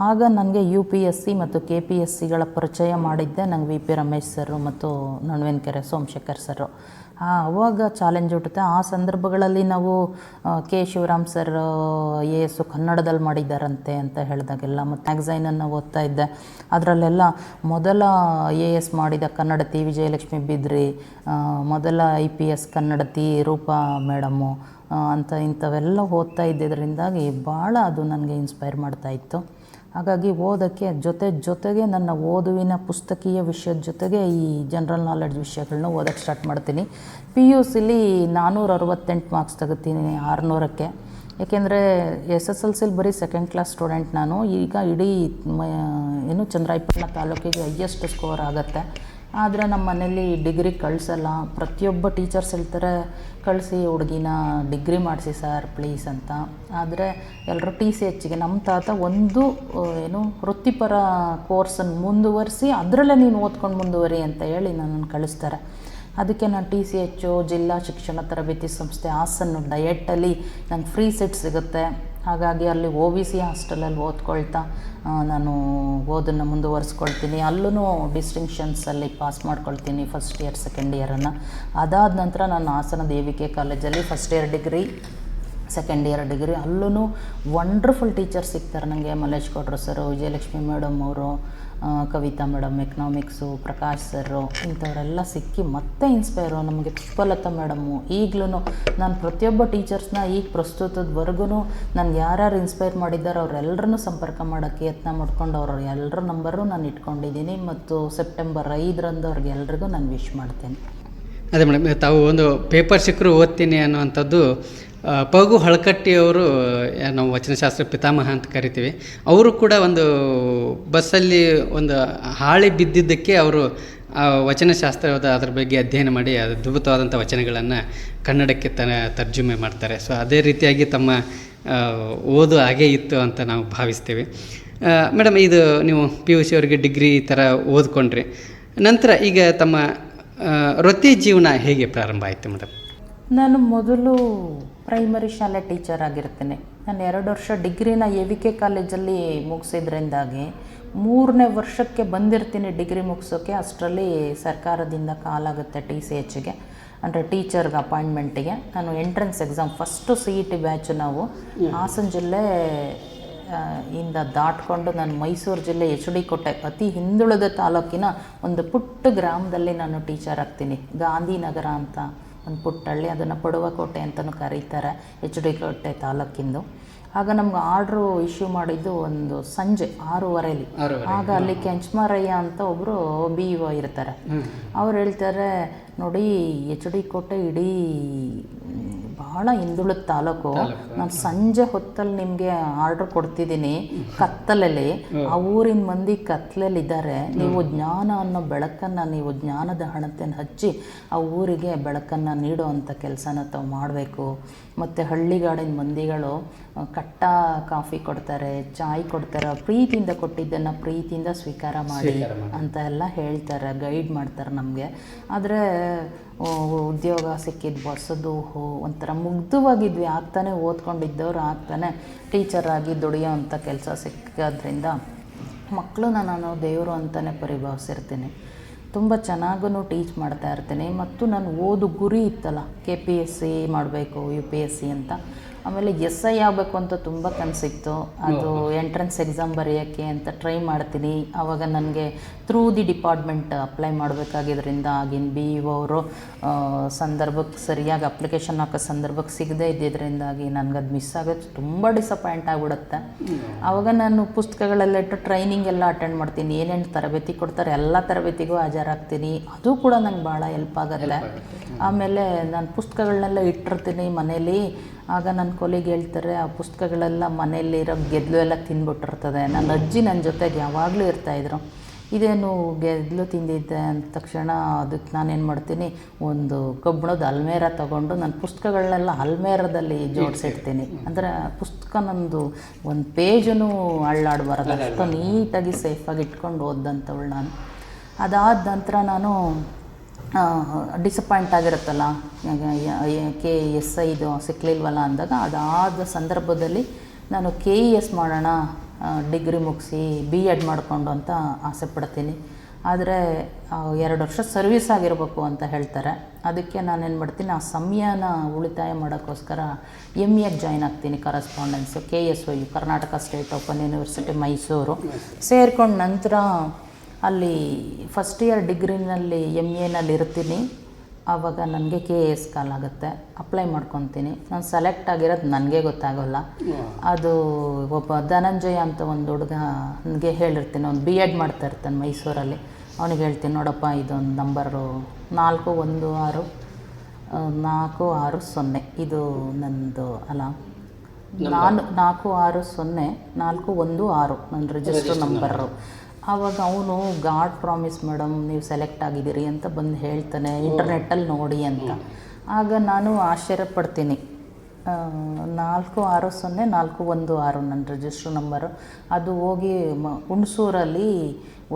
ಆಗ ನನಗೆ UPSC ಮತ್ತು KPSCಗಳ ಪರಿಚಯ ಮಾಡಿದ್ದೆ ನಂಗೆ VP ರಮೇಶ್ ಸರು ಮತ್ತು ನೊಣವಿನಕೆರೆ ಸೋಮಶೇಖರ್ ಸರು. ಆವಾಗ ಚಾಲೆಂಜ್ ಹುಟ್ಟುತ್ತೆ. ಆ ಸಂದರ್ಭಗಳಲ್ಲಿ ನಾವು K ಶಿವರಾಮ್ ಸರ್ AS ಕನ್ನಡದಲ್ಲಿ ಮಾಡಿದ್ದಾರಂತೆ ಅಂತ ಹೇಳಿದಾಗೆಲ್ಲ ಮತ್ತು ಮ್ಯಾಗ್ಝೈನನ್ನು ಓದ್ತಾ ಇದ್ದೆ. ಅದರಲ್ಲೆಲ್ಲ ಮೊದಲ AS ಮಾಡಿದ ಕನ್ನಡತಿ ವಿಜಯಲಕ್ಷ್ಮಿ ಬಿದ್ರಿ, ಮೊದಲ IPS ಕನ್ನಡತಿ ರೂಪಾ ಮೇಡಮು ಅಂತ ಇಂಥವೆಲ್ಲ ಓದ್ತಾ ಇದ್ದಿದ್ದರಿಂದಾಗಿ ಭಾಳ ಅದು ನನಗೆ ಇನ್ಸ್ಪೈರ್ ಮಾಡ್ತಾಯಿತ್ತು. ಹಾಗಾಗಿ ಓದೋಕ್ಕೆ ಜೊತೆಗೆ ನನ್ನ ಓದುವಿನ ಪುಸ್ತಕೀಯ ವಿಷಯದ ಜೊತೆಗೆ ಈ ಜನರಲ್ ನಾಲೆಡ್ಜ್ ವಿಷಯಗಳನ್ನ ಓದೋಕ್ಕೆ ಸ್ಟಾರ್ಟ್ ಮಾಡ್ತೀನಿ. PUCಲಿ 468 ಮಾರ್ಕ್ಸ್ ತೆಗಿತೀನಿ 600ಕ್ಕೆ. ಏಕೆಂದರೆ SSLCಲಿ ಬರೀ 2nd ಕ್ಲಾಸ್ ಸ್ಟೂಡೆಂಟ್ ನಾನು. ಈಗ ಇಡೀ ಚಂದ್ರಾಯಪಟ್ಟಣ ತಾಲೂಕಿಗೆ ಹೈಯೆಸ್ಟ್ ಸ್ಕೋರ್ ಆಗುತ್ತೆ. ಆದರೆ ನಮ್ಮ ಮನೇಲಿ ಡಿಗ್ರಿ ಕಳಿಸಲ್ಲ. ಪ್ರತಿಯೊಬ್ಬ ಟೀಚರ್ಸ್ ಹೇಳ್ತಾರೆ, ಕಳಿಸಿ ಹುಡುಗಿನ ಡಿಗ್ರಿ ಮಾಡಿಸಿ ಸರ್ ಪ್ಲೀಸ್ ಅಂತ. ಆದರೆ ಎಲ್ಲರೂ TCHಗೆ ನಮ್ಮ ತಾತ ಒಂದು ವೃತ್ತಿಪರ ಕೋರ್ಸನ್ನು ಮುಂದುವರಿಸಿ ಅದರಲ್ಲೇ ನೀನು ಓದ್ಕೊಂಡು ಮುಂದುವರಿ ಅಂತ ಹೇಳಿ ನನ್ನನ್ನು ಕಳಿಸ್ತಾರೆ. ಅದಕ್ಕೆ ನಾನು TCH ಜಿಲ್ಲಾ ಶಿಕ್ಷಣ ತರಬೇತಿ ಸಂಸ್ಥೆ ಹಾಸನ ಡಯೆಟ್ಟಲ್ಲಿ ನಂಗೆ ಫ್ರೀ ಸೀಟ್ ಸಿಗುತ್ತೆ. ಹಾಗಾಗಿ ಅಲ್ಲಿ OBC ಹಾಸ್ಟೆಲಲ್ಲಿ ಓದ್ಕೊಳ್ತಾ ನಾನು ಓದನ್ನು ಮುಂದುವರಿಸ್ಕೊಳ್ತೀನಿ. ಅಲ್ಲೂ ಡಿಸ್ಟಿಂಕ್ಷನ್ಸಲ್ಲಿ ಪಾಸ್ ಮಾಡ್ಕೊಳ್ತೀನಿ ಫಸ್ಟ್ ಇಯರ್ ಸೆಕೆಂಡ್ ಇಯರನ್ನು. ಅದಾದ ನಂತರ ನಾನು ಹಾಸನ ದೇವಿಕೆ ಕಾಲೇಜಲ್ಲಿ first year degree second year degree ಅಲ್ಲೂ ವಂಡರ್ಫುಲ್ ಟೀಚರ್ಸ್ ಸಿಗ್ತಾರೆ ನನಗೆ. ಮಲ್ಲೇಶ್ ಗೌಡ್ರು ಸರು, ವಿಜಯಲಕ್ಷ್ಮಿ ಮೇಡಮ್ ಅವರು, ಕವಿತಾ ಮೇಡಮ್ ಎಕನಾಮಿಕ್ಸು, ಪ್ರಕಾಶ್ ಸರು, ಇಂಥವರೆಲ್ಲ ಸಿಕ್ಕಿ ಮತ್ತೆ ಇನ್ಸ್ಪೈರು. ನಮಗೆ ಪುಷ್ಪಲತಾ ಮೇಡಮ್ಮು. ಈಗಲೂ ನಾನು ಪ್ರತಿಯೊಬ್ಬ ಟೀಚರ್ಸ್ನ ಈಗ ಪ್ರಸ್ತುತದವರೆಗೂ ನನಗೆ ಯಾರ್ಯಾರು ಇನ್ಸ್ಪೈರ್ ಮಾಡಿದ್ದಾರೋ ಅವರೆಲ್ಲರನ್ನೂ ಸಂಪರ್ಕ ಮಾಡೋಕ್ಕೆ ಯತ್ನ ಮಾಡ್ಕೊಂಡು ಅವ್ರ ಎಲ್ಲರ ನಂಬರು ನಾನು ಇಟ್ಕೊಂಡಿದ್ದೀನಿ. ಮತ್ತು ಸೆಪ್ಟೆಂಬರ್ 5ರಂದು ಅವ್ರಿಗೆ ಎಲ್ರಿಗೂ ನಾನು ವಿಶ್ ಮಾಡ್ತೇನೆ. ಅದೇ ಮೇಡಮ್, ತಾವು ಒಂದು ಪೇಪರ್ ಸಿಕ್ಕರು ಓದ್ತೀನಿ ಅನ್ನುವಂಥದ್ದು ಪಗು ಹಳಕಟ್ಟಿಯವರು, ನಾವು ವಚನಶಾಸ್ತ್ರ ಪಿತಾಮಹ ಅಂತ ಕರಿತೀವಿ, ಅವರು ಕೂಡ ಒಂದು ಬಸ್ಸಲ್ಲಿ ಒಂದು ಹಾಳಿ ಬಿದ್ದಿದ್ದಕ್ಕೆ ಅವರು ವಚನಶಾಸ್ತ್ರದ ಅದ್ರ ಬಗ್ಗೆ ಅಧ್ಯಯನ ಮಾಡಿ ಅದ್ಭುತವಾದಂಥ ವಚನಗಳನ್ನು ಕನ್ನಡಕ್ಕೆ ತರ್ಜುಮೆ ಮಾಡ್ತಾರೆ. ಸೊ ಅದೇ ರೀತಿಯಾಗಿ ತಮ್ಮ ಓದು ಹಾಗೇ ಇತ್ತು ಅಂತ ನಾವು ಭಾವಿಸ್ತೀವಿ. ಮೇಡಮ್, ಇದು ನೀವು PUC ಅವರಿಗೆ ಡಿಗ್ರಿ ಈ ಥರ ಓದ್ಕೊಂಡ್ರಿ ನಂತರ ಈಗ ತಮ್ಮ ವೃತ್ತಿ ಜೀವನ ಹೇಗೆ ಪ್ರಾರಂಭ ಆಯಿತು ಮೇಡಮ್? ನಾನು ಮೊದಲು ಪ್ರೈಮರಿ ಶಾಲೆ ಟೀಚರ್ ಆಗಿರ್ತೀನಿ. ನಾನು 2 ವರ್ಷ ಡಿಗ್ರಿನ AVK ಕಾಲೇಜಲ್ಲಿ ಮುಗಿಸಿದ್ರಿಂದಾಗಿ 3ನೇ ವರ್ಷಕ್ಕೆ ಬಂದಿರ್ತೀನಿ ಡಿಗ್ರಿ ಮುಗಿಸೋಕ್ಕೆ. ಅಷ್ಟರಲ್ಲಿ ಸರ್ಕಾರದಿಂದ ಕಾಲಾಗುತ್ತೆ TCHಗೆ. ಅಂದರೆ ಟೀಚರ್ಗೆ ಅಪಾಯಿಂಟ್ಮೆಂಟಿಗೆ ನಾನು entrance exam first CET batch ನಾವು ಹಾಸನ ಜಿಲ್ಲೆ ಇಂದ ದಾಟ್ಕೊಂಡು ನಾನು ಮೈಸೂರು ಜಿಲ್ಲೆ HD ಕೋಟೆ ಅತಿ ಹಿಂದುಳಿದ ತಾಲೂಕಿನ ಒಂದು ಪುಟ್ಟ ಗ್ರಾಮದಲ್ಲಿ ನಾನು ಟೀಚರ್ ಆಗ್ತೀನಿ. ಗಾಂಧಿನಗರ ಅಂತ ಒಂದು ಪುಟ್ಟಹಳ್ಳಿ, ಅದನ್ನು ಪಡುವಕೋಟೆ ಅಂತಲೂ ಕರೀತಾರೆ, HD ಕೋಟೆ ತಾಲೂಕಿಂದು. ಆಗ ನಮ್ಗೆ ಆರ್ಡ್ರು ಇಶ್ಯೂ ಮಾಡಿದ್ದು ಒಂದು ಸಂಜೆ 6:30. ಆಗ ಅಲ್ಲಿ ಕೆಂಚಮಾರಯ್ಯ ಅಂತ ಒಬ್ಬರು BEO ಇರ್ತಾರೆ. ಅವ್ರು ಹೇಳ್ತಾರೆ, ನೋಡಿ HD ಕೋಟೆ ಇಡೀ ಭಾಳ ಹಿಂದುಳಿದ ತಾಲೂಕು, ನಾನು ಸಂಜೆ ಹೊತ್ತಲ್ಲಿ ನಿಮಗೆ ಆರ್ಡ್ರ್ ಕೊಡ್ತಿದ್ದೀನಿ ಕತ್ತಲಲ್ಲಿ, ಆ ಊರಿನ ಮಂದಿ ಕತ್ತಲಲ್ಲಿದ್ದಾರೆ, ನೀವು ಜ್ಞಾನ ಅನ್ನೋ ಬೆಳಕನ್ನು, ನೀವು ಜ್ಞಾನದ ಹಣತೆಯನ್ನು ಹಚ್ಚಿ ಆ ಊರಿಗೆ ಬೆಳಕನ್ನು ನೀಡೋ ಅಂಥ ಕೆಲಸನ ತಾವು ಮಾಡಬೇಕು. ಮತ್ತು ಹಳ್ಳಿಗಾಡಿನ ಮಂದಿಗಳು ಕಟ್ಟ ಕಾಫಿ ಕೊಡ್ತಾರೆ, ಚಾಯ್ ಕೊಡ್ತಾರೆ, ಪ್ರೀತಿಯಿಂದ ಕೊಟ್ಟಿದ್ದನ್ನು ಪ್ರೀತಿಯಿಂದ ಸ್ವೀಕಾರ ಮಾಡಿ ಅಂತ ಎಲ್ಲ ಹೇಳ್ತಾರೆ, ಗೈಡ್ ಮಾಡ್ತಾರೆ ನಮಗೆ. ಆದರೆ ಉದ್ಯೋಗ ಸಿಕ್ಕಿದ್ದು ಹೊಸದು, ಒಂಥರ ಮುಗ್ಧವಾಗಿದ್ವಿ, ಆಗ್ತಾನೆ ಓದ್ಕೊಂಡಿದ್ದವ್ರು ಆಗ್ತಾನೆ ಟೀಚರಾಗಿ ದುಡಿಯೋ ಅಂಥ ಕೆಲಸ ಸಿಕ್ಕೋದ್ರಿಂದ ಮಕ್ಕಳನ್ನ ನಾನು ದೇವರು ಅಂತಲೇ ಪರಿಭಾವಿಸಿರ್ತೀನಿ. ತುಂಬ ಚೆನ್ನಾಗೂ ಟೀಚ್ ಮಾಡ್ತಾ ಇರ್ತೀನಿ. ಮತ್ತು ನಾನು ಓದು ಗುರಿ ಇತ್ತಲ್ಲ, KPSC ಮಾಡಬೇಕು, UPSC ಅಂತ. ಆಮೇಲೆ SI ಆಗಬೇಕು ಅಂತ ತುಂಬ ಕನಸಿತ್ತು. ಅದು ಎಂಟ್ರೆನ್ಸ್ ಎಕ್ಸಾಮ್ ಬರೆಯೋಕ್ಕೆ ಅಂತ ಟ್ರೈ ಮಾಡ್ತೀನಿ. ಆವಾಗ ನನಗೆ ಥ್ರೂ ದಿ ಡಿಪಾರ್ಟ್ಮೆಂಟ್ ಅಪ್ಲೈ ಮಾಡಬೇಕಾಗಿದ್ದರಿಂದ ಆಗಿನ BEO ಅವರು ಸಂದರ್ಭಕ್ಕೆ ಸರಿಯಾಗಿ ಅಪ್ಲಿಕೇಶನ್ ಹಾಕೋ ಸಂದರ್ಭಕ್ಕೆ ಸಿಗದೇ ಇದ್ದಿದ್ದರಿಂದಾಗಿ ನನಗದು ಮಿಸ್ ಆಗೋದು ತುಂಬ ಡಿಸಪಾಯಿಂಟ್ ಆಗಿಬಿಡುತ್ತೆ. ಆವಾಗ ನಾನು ಪುಸ್ತಕಗಳಲ್ಲಿಟ್ಟು ಟ್ರೈನಿಂಗ್ ಎಲ್ಲ ಅಟೆಂಡ್ ಮಾಡ್ತೀನಿ, ಏನೇನು ತರಬೇತಿ ಕೊಡ್ತಾರೆ ಎಲ್ಲ ತರಬೇತಿಗೂ ಹಾಜರಾಗ್ತೀನಿ. ಅದು ಕೂಡ ನಂಗೆ ಭಾಳ ಹೆಲ್ಪ್ ಆಗುತ್ತೆ. ಆಮೇಲೆ ನಾನು ಪುಸ್ತಕಗಳನ್ನೆಲ್ಲ ಇಟ್ಟಿರ್ತೀನಿ ಮನೇಲಿ. ಆಗ ನನ್ನ ಕೊಲಿಗೆ ಹೇಳ್ತಾರೆ, ಆ ಪುಸ್ತಕಗಳೆಲ್ಲ ಮನೆಯಲ್ಲಿರೋ ಗೆದ್ಲು ಎಲ್ಲ ತಿಂದ್ಬಿಟ್ಟಿರ್ತದೆ. ನನ್ನ ಅಜ್ಜಿ ನನ್ನ ಜೊತೆಗೆ ಯಾವಾಗಲೂ ಇರ್ತಾಯಿದ್ರು. ಇದೇನು ಗೆದ್ಲು ತಿಂದಿದ್ದೆ ಅಂದ ತಕ್ಷಣ ಅದಕ್ಕೆ ನಾನೇನು ಮಾಡ್ತೀನಿ, ಒಂದು ಕಬ್ಬಿಣದ ಅಲ್ಮೇರ ತೊಗೊಂಡು ನನ್ನ ಪುಸ್ತಕಗಳನ್ನೆಲ್ಲ ಅಲ್ಮೇರದಲ್ಲಿ ಜೋಡಿಸಿಡ್ತೀನಿ. ಅಂದರೆ ಪುಸ್ತಕ ನಂದು ಒಂದು ಪೇಜೂ ಅಳ್ಳಾಡಬಾರ್ದು, ಅಷ್ಟು ನೀಟಾಗಿ ಸೇಫಾಗಿ ಇಟ್ಕೊಂಡು ಓದಂಥವಳು ನಾನು. ಅದಾದ ನಂತರ ನಾನು ಡಿಸಪಾಯಿಂಟ್ ಆಗಿರುತ್ತಲ್ಲ, KSI ಇದು ಸಿಕ್ಕಲಿಲ್ವಲ್ಲ ಅಂದಾಗ, ಅದಾದ ಸಂದರ್ಭದಲ್ಲಿ ನಾನು KES ಮಾಡೋಣ, ಡಿಗ್ರಿ ಮುಗಿಸಿ BEd ಮಾಡಿಕೊಂಡು ಅಂತ ಆಸೆ ಪಡ್ತೀನಿ. ಆದರೆ 2 ವರ್ಷ ಸರ್ವಿಸ್ ಆಗಿರಬೇಕು ಅಂತ ಹೇಳ್ತಾರೆ. ಅದಕ್ಕೆ ನಾನೇನು ಮಾಡ್ತೀನಿ, ಆ ಸಮಯನ ಉಳಿತಾಯ ಮಾಡೋಕ್ಕೋಸ್ಕರ MAಗೆ ಜಾಯ್ನ್ ಆಗ್ತೀನಿ, correspondence, KSYU Karnataka state open university Mysuru ಸೇರ್ಕೊಂಡು ನಂತರ ಅಲ್ಲಿ ಫಸ್ಟ್ ಇಯರ್ ಡಿಗ್ರಿನಲ್ಲಿ MAನಲ್ಲಿ ಇರ್ತೀನಿ. ಆವಾಗ ನನಗೆ KS ಕಾಲ್ ಆಗುತ್ತೆ, ಅಪ್ಲೈ ಮಾಡ್ಕೊತೀನಿ. ನಾನು ಸೆಲೆಕ್ಟ್ ಆಗಿರೋದು ನನಗೆ ಗೊತ್ತಾಗೋಲ್ಲ. ಅದು ಒಬ್ಬ ಧನಂಜಯ ಅಂತ ಒಂದು ಹುಡುಗ ನನಗೆ ಹೇಳಿರ್ತೀನಿ, ಅವ್ನು BEd ಮಾಡ್ತಾ ಇರ್ತಾನೆ ಮೈಸೂರಲ್ಲಿ. ಅವನಿಗೆ ಹೇಳ್ತೀನಿ, ನೋಡಪ್ಪ ಇದೊಂದು ನಂಬರು 460 ಇದು ನನ್ನದು ಅಲ್ಲ, 460 ನನ್ನ ರಿಜಿಸ್ಟರ್ ನಂಬರು. ಆವಾಗ ಅವನು ಗಾಡ್ ಪ್ರಾಮಿಸ್ ಮೇಡಮ್ ನೀವು ಸೆಲೆಕ್ಟ್ ಆಗಿದ್ದೀರಿ ಅಂತ ಬಂದು ಹೇಳ್ತಾನೆ, ಇಂಟರ್ನೆಟ್ಟಲ್ಲಿ ನೋಡಿ ಅಂತ. ಆಗ ನಾನು ಆಶ್ಚರ್ಯಪಡ್ತೀನಿ. 460 ನನ್ನ ರಿಜಿಸ್ಟರ್ ನಂಬರು. ಅದು ಹೋಗಿ ಹುಣಸೂರಲ್ಲಿ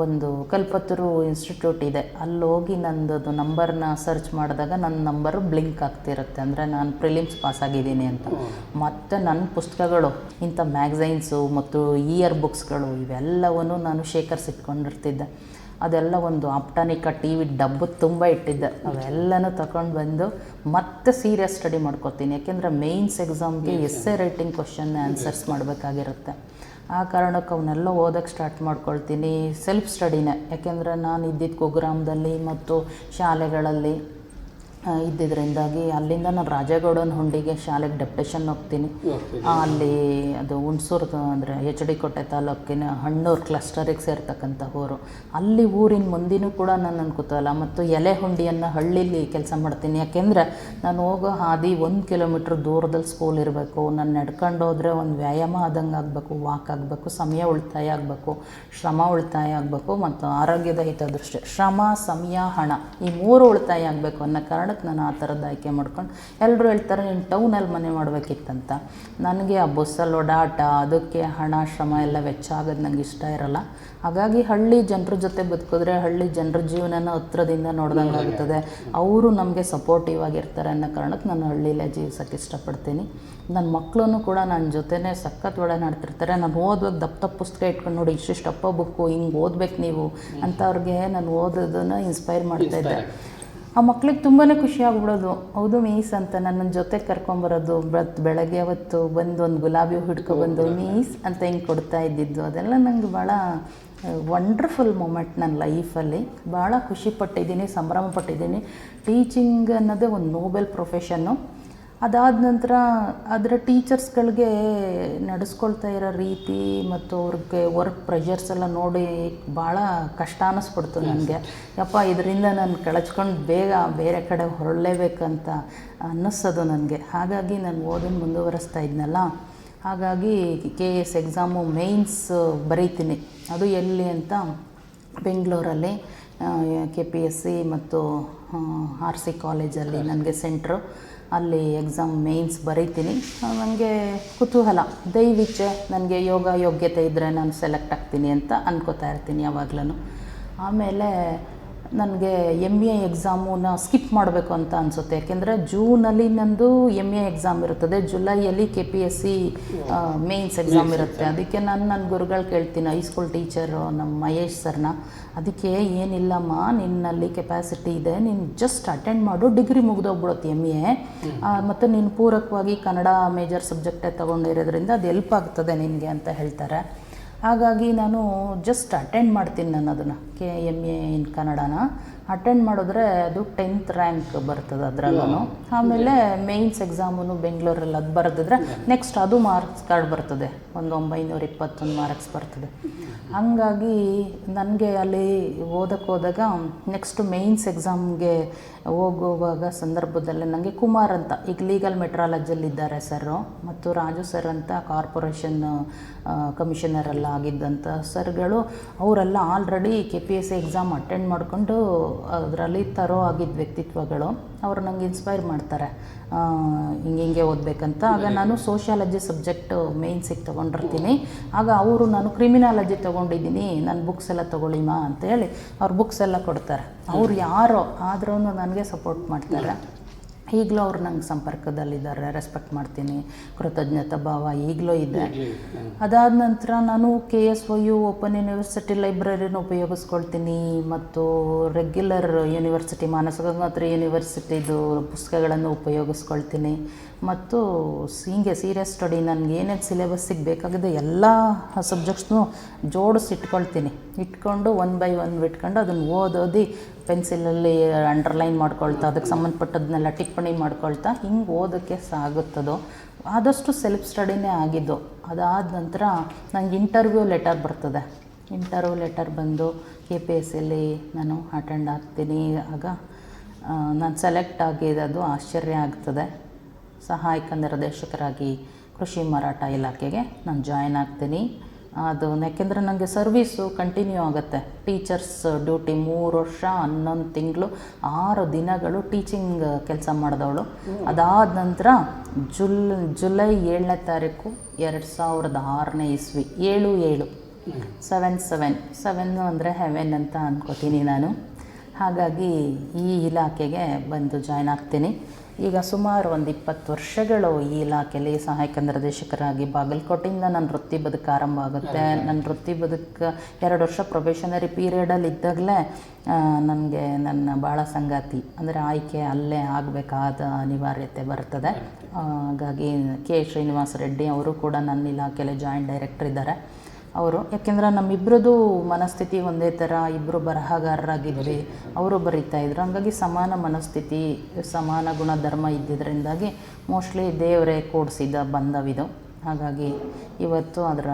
ಒಂದು ಕಲ್ಪತರು ಇನ್ಸ್ಟಿಟ್ಯೂಟ್ ಇದೆ, ಅಲ್ಲಿ ಹೋಗಿ ನಂದು ನಂಬರ್ನ ಸರ್ಚ್ ಮಾಡಿದಾಗ ನನ್ನ ನಂಬರು ಬ್ಲಿಂಕ್ ಆಗ್ತಿರುತ್ತೆ, ಅಂದರೆ ನಾನು ಪ್ರಿಲಿಮ್ಸ್ ಪಾಸ್ ಆಗಿದ್ದೀನಿ ಅಂತ. ಮತ್ತು ನನ್ನ ಪುಸ್ತಕಗಳು, ಇಂಥ ಮ್ಯಾಗ್ಝೈನ್ಸು ಮತ್ತು ಇಯರ್ ಬುಕ್ಸ್ಗಳು ಇವೆಲ್ಲವನ್ನೂ ನಾನು ಶೇಖರಿಸಿಟ್ಕೊಂಡಿರ್ತಿದ್ದೆ. ಅದೆಲ್ಲ ಒಂದು ಆಪ್ಟಾನಿಕ TV ಡಬ್ಬ ತುಂಬ ಇಟ್ಟಿದ್ದೆ. ಅವೆಲ್ಲನೂ ತಗೊಂಡು ಬಂದು ಮತ್ತೆ ಸೀರಿಯಸ್ ಸ್ಟಡಿ ಮಾಡ್ಕೋತೀನಿ. ಯಾಕೆಂದರೆ ಮೇಯ್ನ್ಸ್ ಎಕ್ಸಾಮ್ಗೆ essay ರೈಟಿಂಗ್ ಕ್ವಶನ್ ಆನ್ಸರ್ಸ್ ಮಾಡಬೇಕಾಗಿರುತ್ತೆ. ಆ ಕಾರಣಕ್ಕೆ ಅವನ್ನೆಲ್ಲ ಓದೋಕ್ಕೆ ಸ್ಟಾರ್ಟ್ ಮಾಡ್ಕೊಳ್ತೀನಿ. ಸೆಲ್ಫ್ ಸ್ಟಡಿನೇ, ಯಾಕೆಂದರೆ ನಾನು ಇದ್ದಿದ್ದು ಕುಗ್ರಾಮದಲ್ಲಿ ಮತ್ತು ಶಾಲೆಗಳಲ್ಲಿ ಇದ್ದಿದ್ದರಿಂದಾಗಿ ಅಲ್ಲಿಂದ ನಾನು ರಾಜೇಗೌಡನ ಹುಂಡಿಗೆ ಶಾಲೆಗೆ ಡೆಪ್ಟೇಷನ್ ಹೋಗ್ತೀನಿ. ಅಲ್ಲಿ ಅದು ಹುಣಸೂರು ಅಂದರೆ HD ಕೋಟೆ ತಾಲೂಕಿನ ಹಣ್ಣೂರು ಕ್ಲಸ್ಟರಿಗೆ ಸೇರ್ತಕ್ಕಂಥ ಊರು. ಅಲ್ಲಿ ಊರಿನ ಮಂದಿನೂ ಕೂಡ ನನ್ನ ಕುತೂಹಲ. ಮತ್ತು ಎಲೆ ಹುಂಡಿಯನ್ನು ಹಳ್ಳೀಲಿ ಕೆಲಸ ಮಾಡ್ತೀನಿ. ಯಾಕೆಂದರೆ ನಾನು ಹೋಗೋ ಹಾದಿ 1 ಕಿಲೋಮೀಟ್ರ್ ದೂರದಲ್ಲಿ ಸ್ಕೂಲ್ ಇರಬೇಕು. ನಾನು ನಡ್ಕೊಂಡು ಹೋದರೆ ಒಂದು ವ್ಯಾಯಾಮ ಆದಂಗೆ ಆಗಬೇಕು, ವಾಕ್ ಆಗಬೇಕು, ಸಮಯ ಉಳಿತಾಯ ಆಗಬೇಕು, ಶ್ರಮ ಉಳಿತಾಯ ಆಗಬೇಕು ಮತ್ತು ಆರೋಗ್ಯದ ಹಿತದೃಷ್ಟಿ. ಶ್ರಮ, ಸಮಯ, ಹಣ ಈ 3 ಉಳಿತಾಯ ಆಗಬೇಕು ಅನ್ನೋ ಕಾರಣ ನಾನು ಆ ಥರದ್ದು ಆಯ್ಕೆ ಮಾಡ್ಕೊಂಡು, ಎಲ್ಲರೂ ಹೇಳ್ತಾರೆ ನೀನು ಟೌನಲ್ಲಿ ಮನೆ ಮಾಡಬೇಕಿತ್ತಂತ. ನನಗೆ ಆ ಬಸ್ಸಲ್ಲಿ ಓಡಾಟ, ಅದಕ್ಕೆ ಹಣ ಶ್ರಮ ಎಲ್ಲ ವೆಚ್ಚ ಆಗೋದು ನಂಗೆ ಇಷ್ಟ ಇರೋಲ್ಲ. ಹಾಗಾಗಿ ಹಳ್ಳಿ ಜನರ ಜೊತೆ ಬದುಕಿದ್ರೆ ಹಳ್ಳಿ ಜನರ ಜೀವನನ ಹತ್ರದಿಂದ ನೋಡ್ದಂಗೆ ಆಗುತ್ತದೆ. ಅವರು ನಮಗೆ ಸಪೋರ್ಟಿವ್ ಆಗಿರ್ತಾರೆ ಅನ್ನೋ ಕಾರಣಕ್ಕೆ ನಾನು ಹಳ್ಳಿಲೇ ಜೀವಿಸೋಕ್ಕೆ ಇಷ್ಟಪಡ್ತೀನಿ. ನನ್ನ ಮಕ್ಕಳೂ ಕೂಡ ನನ್ನ ಜೊತೆನೇ ಸಖತ್ ಒಡನಾಡ್ತಿರ್ತಾರೆ. ನಾನು ಓದುವಾಗ ದಪ್ಪ ಪುಸ್ತಕ ಇಟ್ಕೊಂಡು ನೋಡಿ ಇಷ್ಟಿಷ್ಟಪ್ಪ ಬುಕ್ಕು ಹಿಂಗೆ ಓದ್ಬೇಕು ನೀವು ಅಂತ ಅವ್ರಿಗೆ ನಾನು ಓದೋದನ್ನು ಇನ್ಸ್ಪೈರ್ ಮಾಡ್ತಾಯಿದ್ದೆ. ಆ ಮಕ್ಳಿಗೆ ತುಂಬಾ ಖುಷಿ ಆಗ್ಬಿಡೋದು. ಹೌದು ಮೀಸ್ ಅಂತ ನನ್ನ ಜೊತೆ ಕರ್ಕೊಂಬರೋದು, ಬೆಳಗ್ಗೆ ಅವತ್ತು ಬಂದು ಒಂದು ಗುಲಾಬಿ ಹೂ ಹಿಡ್ಕೊಬಂದು ಮೀಸ್ ಅಂತ ಹಿಂಗೆ ಕೊಡ್ತಾ ಇದ್ದಿದ್ದು, ಅದೆಲ್ಲ ನಂಗೆ ಭಾಳ ವಂಡ್ರ್ಫುಲ್ ಮೂಮೆಂಟ್ ನನ್ನ ಲೈಫಲ್ಲಿ. ಭಾಳ ಖುಷಿಪಟ್ಟಿದ್ದೀನಿ, ಸಂಭ್ರಮ ಪಟ್ಟಿದ್ದೀನಿ. ಟೀಚಿಂಗ್ ಅನ್ನೋದೇ ಒಂದು ನೋಬೆಲ್ ಪ್ರೊಫೆಷನ್ನು. ಅದಾದ ನಂತರ ಅದರ ಟೀಚರ್ಸ್ಗಳಿಗೆ ನಡೆಸ್ಕೊಳ್ತಾ ಇರೋ ರೀತಿ ಮತ್ತು ಅವ್ರಿಗೆ ವರ್ಕ್ ಪ್ರೆಷರ್ಸ್ ಎಲ್ಲ ನೋಡಿ ಭಾಳ ಕಷ್ಟ ಅನ್ನಿಸ್ಬಿಡ್ತು ನನಗೆ. ಯಪ್ಪ ಇದರಿಂದ ನಾನು ಕಳಚ್ಕೊಂಡು ಬೇಗ ಬೇರೆ ಕಡೆ ಹೊರಡಲೇಬೇಕಂತ ಅನ್ನಿಸೋದು ನನಗೆ. ಹಾಗಾಗಿ ನಾನು ಓದನ್ನು ಮುಂದುವರಿಸ್ತಾ ಇದ್ನಲ್ಲ, ಹಾಗಾಗಿ KS ಎಕ್ಸಾಮು ಮೇಯ್ನ್ಸ್ ಬರೀತೀನಿ. ಅದು ಎಲ್ಲಿ ಅಂತ ಬೆಂಗಳೂರಲ್ಲಿ KPSC ಮತ್ತು RC ಕಾಲೇಜಲ್ಲಿ ನನಗೆ ಸೆಂಟ್ರು. ಅಲ್ಲಿ ಎಕ್ಸಾಮ್ ಮೇಯ್ನ್ಸ್ ಬರೀತೀನಿ. ನನಗೆ ಕುತೂಹಲ, ದಯವಿಚ್ಚೆ ನನಗೆ ಯೋಗ್ಯತೆ ಇದ್ದರೆ ನಾನು ಸೆಲೆಕ್ಟ್ ಆಗ್ತೀನಿ ಅಂತ ಅನ್ಕೋತಾ ಇರ್ತೀನಿ ಯಾವಾಗಲೂ. ಆಮೇಲೆ ನನಗೆ MA ಎಕ್ಸಾಮನ್ನ ಸ್ಕಿಪ್ ಮಾಡಬೇಕು ಅಂತ ಅನಿಸುತ್ತೆ. ಯಾಕೆಂದರೆ ಜೂನಲ್ಲಿ ನಂದು MA ಎಕ್ಸಾಮ್ ಇರುತ್ತದೆ, ಜುಲೈಯಲ್ಲಿ KPSC ಮೇಯ್ನ್ಸ್ ಎಕ್ಸಾಮ್ ಇರುತ್ತೆ. ಅದಕ್ಕೆ ನಾನು ನನ್ನ ಗುರುಗಳು ಕೇಳ್ತೀನಿ, ಹೈಸ್ಕೂಲ್ ಟೀಚರು ನಮ್ಮ ಮಹೇಶ್ ಸರ್ನ, ಅದಕ್ಕೆ ಏನಿಲ್ಲಮ್ಮ ನಿನ್ನಲ್ಲಿ ಕೆಪಾಸಿಟಿ ಇದೆ, ನೀನು ಜಸ್ಟ್ ಅಟೆಂಡ್ ಮಾಡು, ಡಿಗ್ರಿ ಮುಗಿದೋಗ್ಬಿಡುತ್ತೆ MA, ಮತ್ತು ನೀನು ಪೂರಕವಾಗಿ ಕನ್ನಡ ಮೇಜರ್ ಸಬ್ಜೆಕ್ಟೇ ತೊಗೊಂಡಿರೋದ್ರಿಂದ ಅದು ಹೆಲ್ಪ್ ಆಗ್ತದೆ ನಿನಗೆ ಅಂತ ಹೇಳ್ತಾರೆ. ಹಾಗಾಗಿ ನಾನು ಜಸ್ಟ್ ಅಟೆಂಡ್ ಮಾಡ್ತೀನಿ. ನಾನು ಅದನ್ನು MA ಇನ್ ಕನ್ನಡನ ಅಟೆಂಡ್ ಮಾಡಿದ್ರೆ ಅದು 10th ರ್ಯಾಂಕ್ ಬರ್ತದೆ ಅದರಲ್ಲೂ. ಆಮೇಲೆ ಮೇಯ್ನ್ಸ್ ಎಕ್ಸಾಮು ಬೆಂಗಳೂರಲ್ಲಿ ಅದು ಬರೆದಿದ್ರೆ ನೆಕ್ಸ್ಟ್ ಅದು ಮಾರ್ಕ್ಸ್ ಕಾರ್ಡ್ ಬರ್ತದೆ, ಒಂದು 921 ಮಾರ್ಕ್ಸ್ ಬರ್ತದೆ. ಹಂಗಾಗಿ ನನಗೆ ಅಲ್ಲಿ ಓದಕ್ಕೆ ಹೋದಾಗ ನೆಕ್ಸ್ಟ್ ಮೇಯ್ನ್ಸ್ ಎಕ್ಸಾಮ್ಗೆ ಹೋಗುವಾಗ ಸಂದರ್ಭದಲ್ಲಿ ನನಗೆ ಕುಮಾರ್ ಅಂತ, ಈಗ ಲೀಗಲ್ ಮೆಟ್ರಾಲಜಿಯಲ್ಲಿದ್ದಾರೆ ಸರು, ಮತ್ತು ರಾಜು ಸರ್ ಅಂತ ಕಾರ್ಪೊರೇಷನ್ ಕಮಿಷನರೆಲ್ಲ ಆಗಿದ್ದಂಥ ಸರ್ಗಳು, ಅವರೆಲ್ಲ ಆಲ್ರೆಡಿ KPSC ಎಕ್ಸಾಮ್ ಅಟೆಂಡ್ ಮಾಡಿಕೊಂಡು ಅದರಲ್ಲಿ ತರೋ ಆಗಿದ್ದ ವ್ಯಕ್ತಿತ್ವಗಳು. ಅವರು ನನಗೆ ಇನ್ಸ್ಪೈರ್ ಮಾಡ್ತಾರೆ ಹಿಂಗೆ ಓದಬೇಕಂತ. ಆಗ ನಾನು ಸೋಷಿಯಾಲಜಿ ಸಬ್ಜೆಕ್ಟು ಮೇಯ್ನ್ಸಿಗೆ ತೊಗೊಂಡಿರ್ತೀನಿ. ಆಗ ಅವರು ನಾನು ಕ್ರಿಮಿನಾಲಜಿ ತೊಗೊಂಡಿದ್ದೀನಿ, ನನ್ನ ಬುಕ್ಸ್ ಎಲ್ಲ ತೊಗೊಳ್ಳಿಮಾ ಅಂತೇಳಿ ಅವ್ರ ಬುಕ್ಸ್ ಎಲ್ಲ ಕೊಡ್ತಾರೆ. ಅವ್ರು ಯಾರೋ ಆದ್ರೂ ನನಗೆ ಸಪೋರ್ಟ್ ಮಾಡ್ತಾರೆ. ಈಗಲೂ ಅವ್ರು ನಂಗೆ ಸಂಪರ್ಕದಲ್ಲಿದ್ದಾರೆ, ರೆಸ್ಪೆಕ್ಟ್ ಮಾಡ್ತೀನಿ, ಕೃತಜ್ಞತಾ ಭಾವ ಈಗಲೂ ಇದೆ. ಅದಾದ ನಂತರ ನಾನು KSYU ಓಪನ್ ಯೂನಿವರ್ಸಿಟಿ ಲೈಬ್ರರಿನ ಉಪಯೋಗಿಸ್ಕೊಳ್ತೀನಿ, ಮತ್ತು ರೆಗ್ಯುಲರ್ ಯೂನಿವರ್ಸಿಟಿ ಮಾನಸ ಗಂಗೋತ್ರಿ ಯೂನಿವರ್ಸಿಟಿದು ಪುಸ್ತಕಗಳನ್ನು ಉಪಯೋಗಿಸ್ಕೊಳ್ತೀನಿ. ಮತ್ತು ಹೀಗೆ ಸೀರಿಯಸ್ ಸ್ಟಡಿ ನನಗೆ ಏನೇನು ಸಿಲೆಬಸ್ಸಿಗೆ ಬೇಕಾಗಿದೆ ಎಲ್ಲ ಸಬ್ಜೆಕ್ಟ್ಸ್ನೂ ಇಟ್ಕೊಂಡು 1 by 1 ಇಟ್ಕೊಂಡು ಅದನ್ನು ಓದೋದು, ಪೆನ್ಸಿಲಲ್ಲಿ ಅಂಡರ್ಲೈನ್ ಮಾಡ್ಕೊಳ್ತಾ ಅದಕ್ಕೆ ಸಂಬಂಧಪಟ್ಟದನ್ನೆಲ್ಲ ಟಿಪ್ಪಣಿ ಮಾಡ್ಕೊಳ್ತಾ ಹಿಂಗೆ ಓದೋಕ್ಕೆ ಸಾಗುತ್ತದೋ. ಆದಷ್ಟು ಸೆಲ್ಫ್ ಸ್ಟಡಿನೇ ಆಗಿದ್ದು. ಅದಾದ ನಂತರ ನನಗೆ ಇಂಟರ್ವ್ಯೂ ಲೆಟರ್ ಬರ್ತದೆ. ಇಂಟರ್ವ್ಯೂ ಲೆಟರ್ ಬಂದು KPSCಯಲ್ಲಿ ನಾನು ಅಟೆಂಡ್ ಆಗ್ತೀನಿ. ಆಗ ನಾನು ಸೆಲೆಕ್ಟ್ ಆಗಿರೋದು ಆಶ್ಚರ್ಯ ಆಗ್ತದೆ. ಸಹಾಯಕ ನಿರ್ದೇಶಕರಾಗಿ ಕೃಷಿ ಮಾರಾಟ ಇಲಾಖೆಗೆ ನಾನು ಜಾಯ್ನ್ ಆಗ್ತೀನಿ. ಅದು ಯಾಕೆಂದರೆ ನನಗೆ ಸರ್ವೀಸು ಕಂಟಿನ್ಯೂ ಆಗುತ್ತೆ. ಟೀಚರ್ಸ್ ಡ್ಯೂಟಿ 3 ವರ್ಷ 11 ತಿಂಗಳು 6 ದಿನಗಳು ಟೀಚಿಂಗ್ ಕೆಲಸ ಮಾಡಿದವಳು. ಅದಾದ ನಂತರ ಜುಲೈ 7ನೇ ತಾರೀಕು 2006ನೇ ಇಸ್ವಿ, 7/7 ಅಂದರೆ ಹೆವೆನ್ ಅಂತ ಅಂದ್ಕೋತೀನಿ ನಾನು. ಹಾಗಾಗಿ ಈ ಇಲಾಖೆಗೆ ಬಂದು ಜಾಯ್ನ್ ಆಗ್ತೀನಿ. ಈಗ ಸುಮಾರು ಒಂದು 20 ವರ್ಷಗಳು ಈ ಇಲಾಖೆಯಲ್ಲಿ ಸಹಾಯಕ ನಿರ್ದೇಶಕರಾಗಿ ಬಾಗಲಕೋಟೆಯಿಂದ ನನ್ನ ವೃತ್ತಿ ಬದುಕು ಆರಂಭ ಆಗುತ್ತೆ. ನನ್ನ ವೃತ್ತಿ ಬದುಕು 2 ವರ್ಷ ಪ್ರೊಬೇಷನರಿ ಪೀರಿಯಡಲ್ಲಿ ಇದ್ದಾಗಲೇ ನನಗೆ ನನ್ನ ಬಾಳ ಸಂಗಾತಿ ಅಂದರೆ ಆಯ್ಕೆ ಅಲ್ಲೇ ಆಗಬೇಕಾದ ಅನಿವಾರ್ಯತೆ ಬರ್ತದೆ. ಹಾಗಾಗಿ K. ಶ್ರೀನಿವಾಸ ರೆಡ್ಡಿ ಅವರು ಕೂಡ ನನ್ನ ಇಲಾಖೆಯಲ್ಲಿ ಜಾಯಿಂಟ್ ಡೈರೆಕ್ಟರ್ ಇದ್ದಾರೆ. ಅವರು ಯಾಕೆಂದರೆ ನಮ್ಮಿಬ್ಬರದು ಮನಸ್ಥಿತಿ ಒಂದೇ ಥರ, ಇಬ್ಬರು ಬರಹಗಾರರಾಗಿದ್ವಿ, ಅವರು ಬರೀತಾಯಿದ್ರು. ಹಂಗಾಗಿ ಸಮಾನ ಮನಸ್ಥಿತಿ, ಸಮಾನ ಗುಣಧರ್ಮ ಇದ್ದಿದ್ದರಿಂದಾಗಿ ಮೋಸ್ಟ್ಲಿ ದೇವರೇ ಕೂಡಿಸಿದ ಬಂಧವಿದು. ಹಾಗಾಗಿ ಇವತ್ತು ಅದರ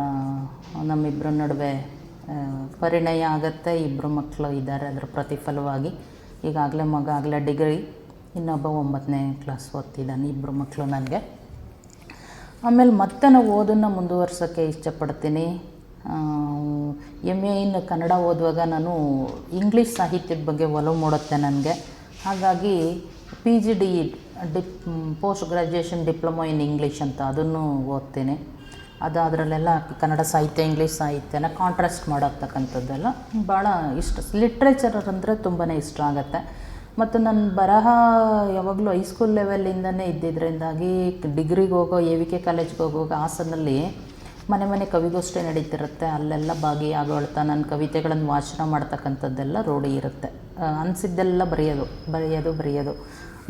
ನಮ್ಮಿಬ್ಬರ ನಡುವೆ ಪರಿಣಯ ಆಗುತ್ತೆ. 2 ಮಕ್ಕಳು ಇದ್ದಾರೆ ಅದರ ಪ್ರತಿಫಲವಾಗಿ. ಈಗಾಗಲೇ ಮಗ ಆಗಲೇ ಡಿಗ್ರಿ, ಇನ್ನೊಬ್ಬ 9ನೇ ಕ್ಲಾಸ್ ಓದ್ತಿದ್ದಾನೆ. 2 ಮಕ್ಕಳು ನನಗೆ. ಆಮೇಲೆ ಮತ್ತೆ ನಾವು ಓದನ್ನು ಮುಂದುವರ್ಸೋಕ್ಕೆ ಇಷ್ಟಪಡ್ತೀನಿ. MA ಇನ್ ಕನ್ನಡ ಓದುವಾಗ ನಾನು ಇಂಗ್ಲೀಷ್ ಸಾಹಿತ್ಯದ ಬಗ್ಗೆ ಒಲವು ಮೂಡುತ್ತೆ ನನಗೆ. ಹಾಗಾಗಿ PGDE post graduation diploma in English ಅಂತ ಅದನ್ನು ಓದ್ತೀನಿ. ಅದರಲ್ಲೆಲ್ಲ ಕನ್ನಡ ಸಾಹಿತ್ಯ ಇಂಗ್ಲೀಷ್ ಸಾಹಿತ್ಯನ ಕಾಂಟ್ರಾಸ್ಟ್ ಮಾಡೋತಕ್ಕಂಥದ್ದೆಲ್ಲ ಭಾಳ ಇಷ್ಟ. ಲಿಟ್ರೇಚರ್ ಅಂದರೆ ತುಂಬಾ ಇಷ್ಟ ಆಗುತ್ತೆ. ಮತ್ತು ನನ್ನ ಬರಹ ಯಾವಾಗಲೂ ಹೈಸ್ಕೂಲ್ ಲೆವೆಲಿಂದನೇ ಇದ್ದಿದ್ದರಿಂದಾಗಿ ಡಿಗ್ರಿಗೆ ಹೋಗೋ AVK ಕಾಲೇಜ್ಗೆ ಹೋಗುವಾಗ ಹಾಸನಲ್ಲಿ ಮನೆ ಮನೆ ಕವಿಗೋಷ್ಠಿ ನಡೀತಿರುತ್ತೆ, ಅಲ್ಲೆಲ್ಲ ಭಾಗಿಯಾಗೊಳ್ತಾ ನನ್ನ ಕವಿತೆಗಳನ್ನು ವಾಚನ ಮಾಡ್ತಕ್ಕಂಥದ್ದೆಲ್ಲ ರೂಢಿ ಇರುತ್ತೆ. ಅನಿಸಿದ್ದೆಲ್ಲ ಬರೆಯೋದು.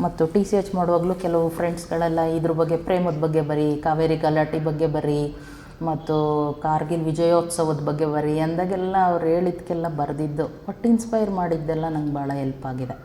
ಮತ್ತು TCH ಮಾಡುವಾಗಲೂ ಕೆಲವು ಫ್ರೆಂಡ್ಸ್ಗಳೆಲ್ಲ ಇದ್ರ ಬಗ್ಗೆ ಪ್ರೇಮದ ಬಗ್ಗೆ ಬರೀ, ಕಾವೇರಿ ಗಲಾಟೆ ಬಗ್ಗೆ ಬರೀ, ಮತ್ತು ಕಾರ್ಗಿಲ್ ವಿಜಯೋತ್ಸವದ ಬಗ್ಗೆ ಬರೀ ಅಂದಾಗೆಲ್ಲ ಅವ್ರು ಹೇಳಿದ್ಕೆಲ್ಲ ಬರೆದಿದ್ದು ಒಟ್ಟು ಇನ್ಸ್ಪೈರ್ ಮಾಡಿದ್ದೆಲ್ಲ ನಂಗೆ ಭಾಳ ಹೆಲ್ಪ್ ಆಗಿದೆ.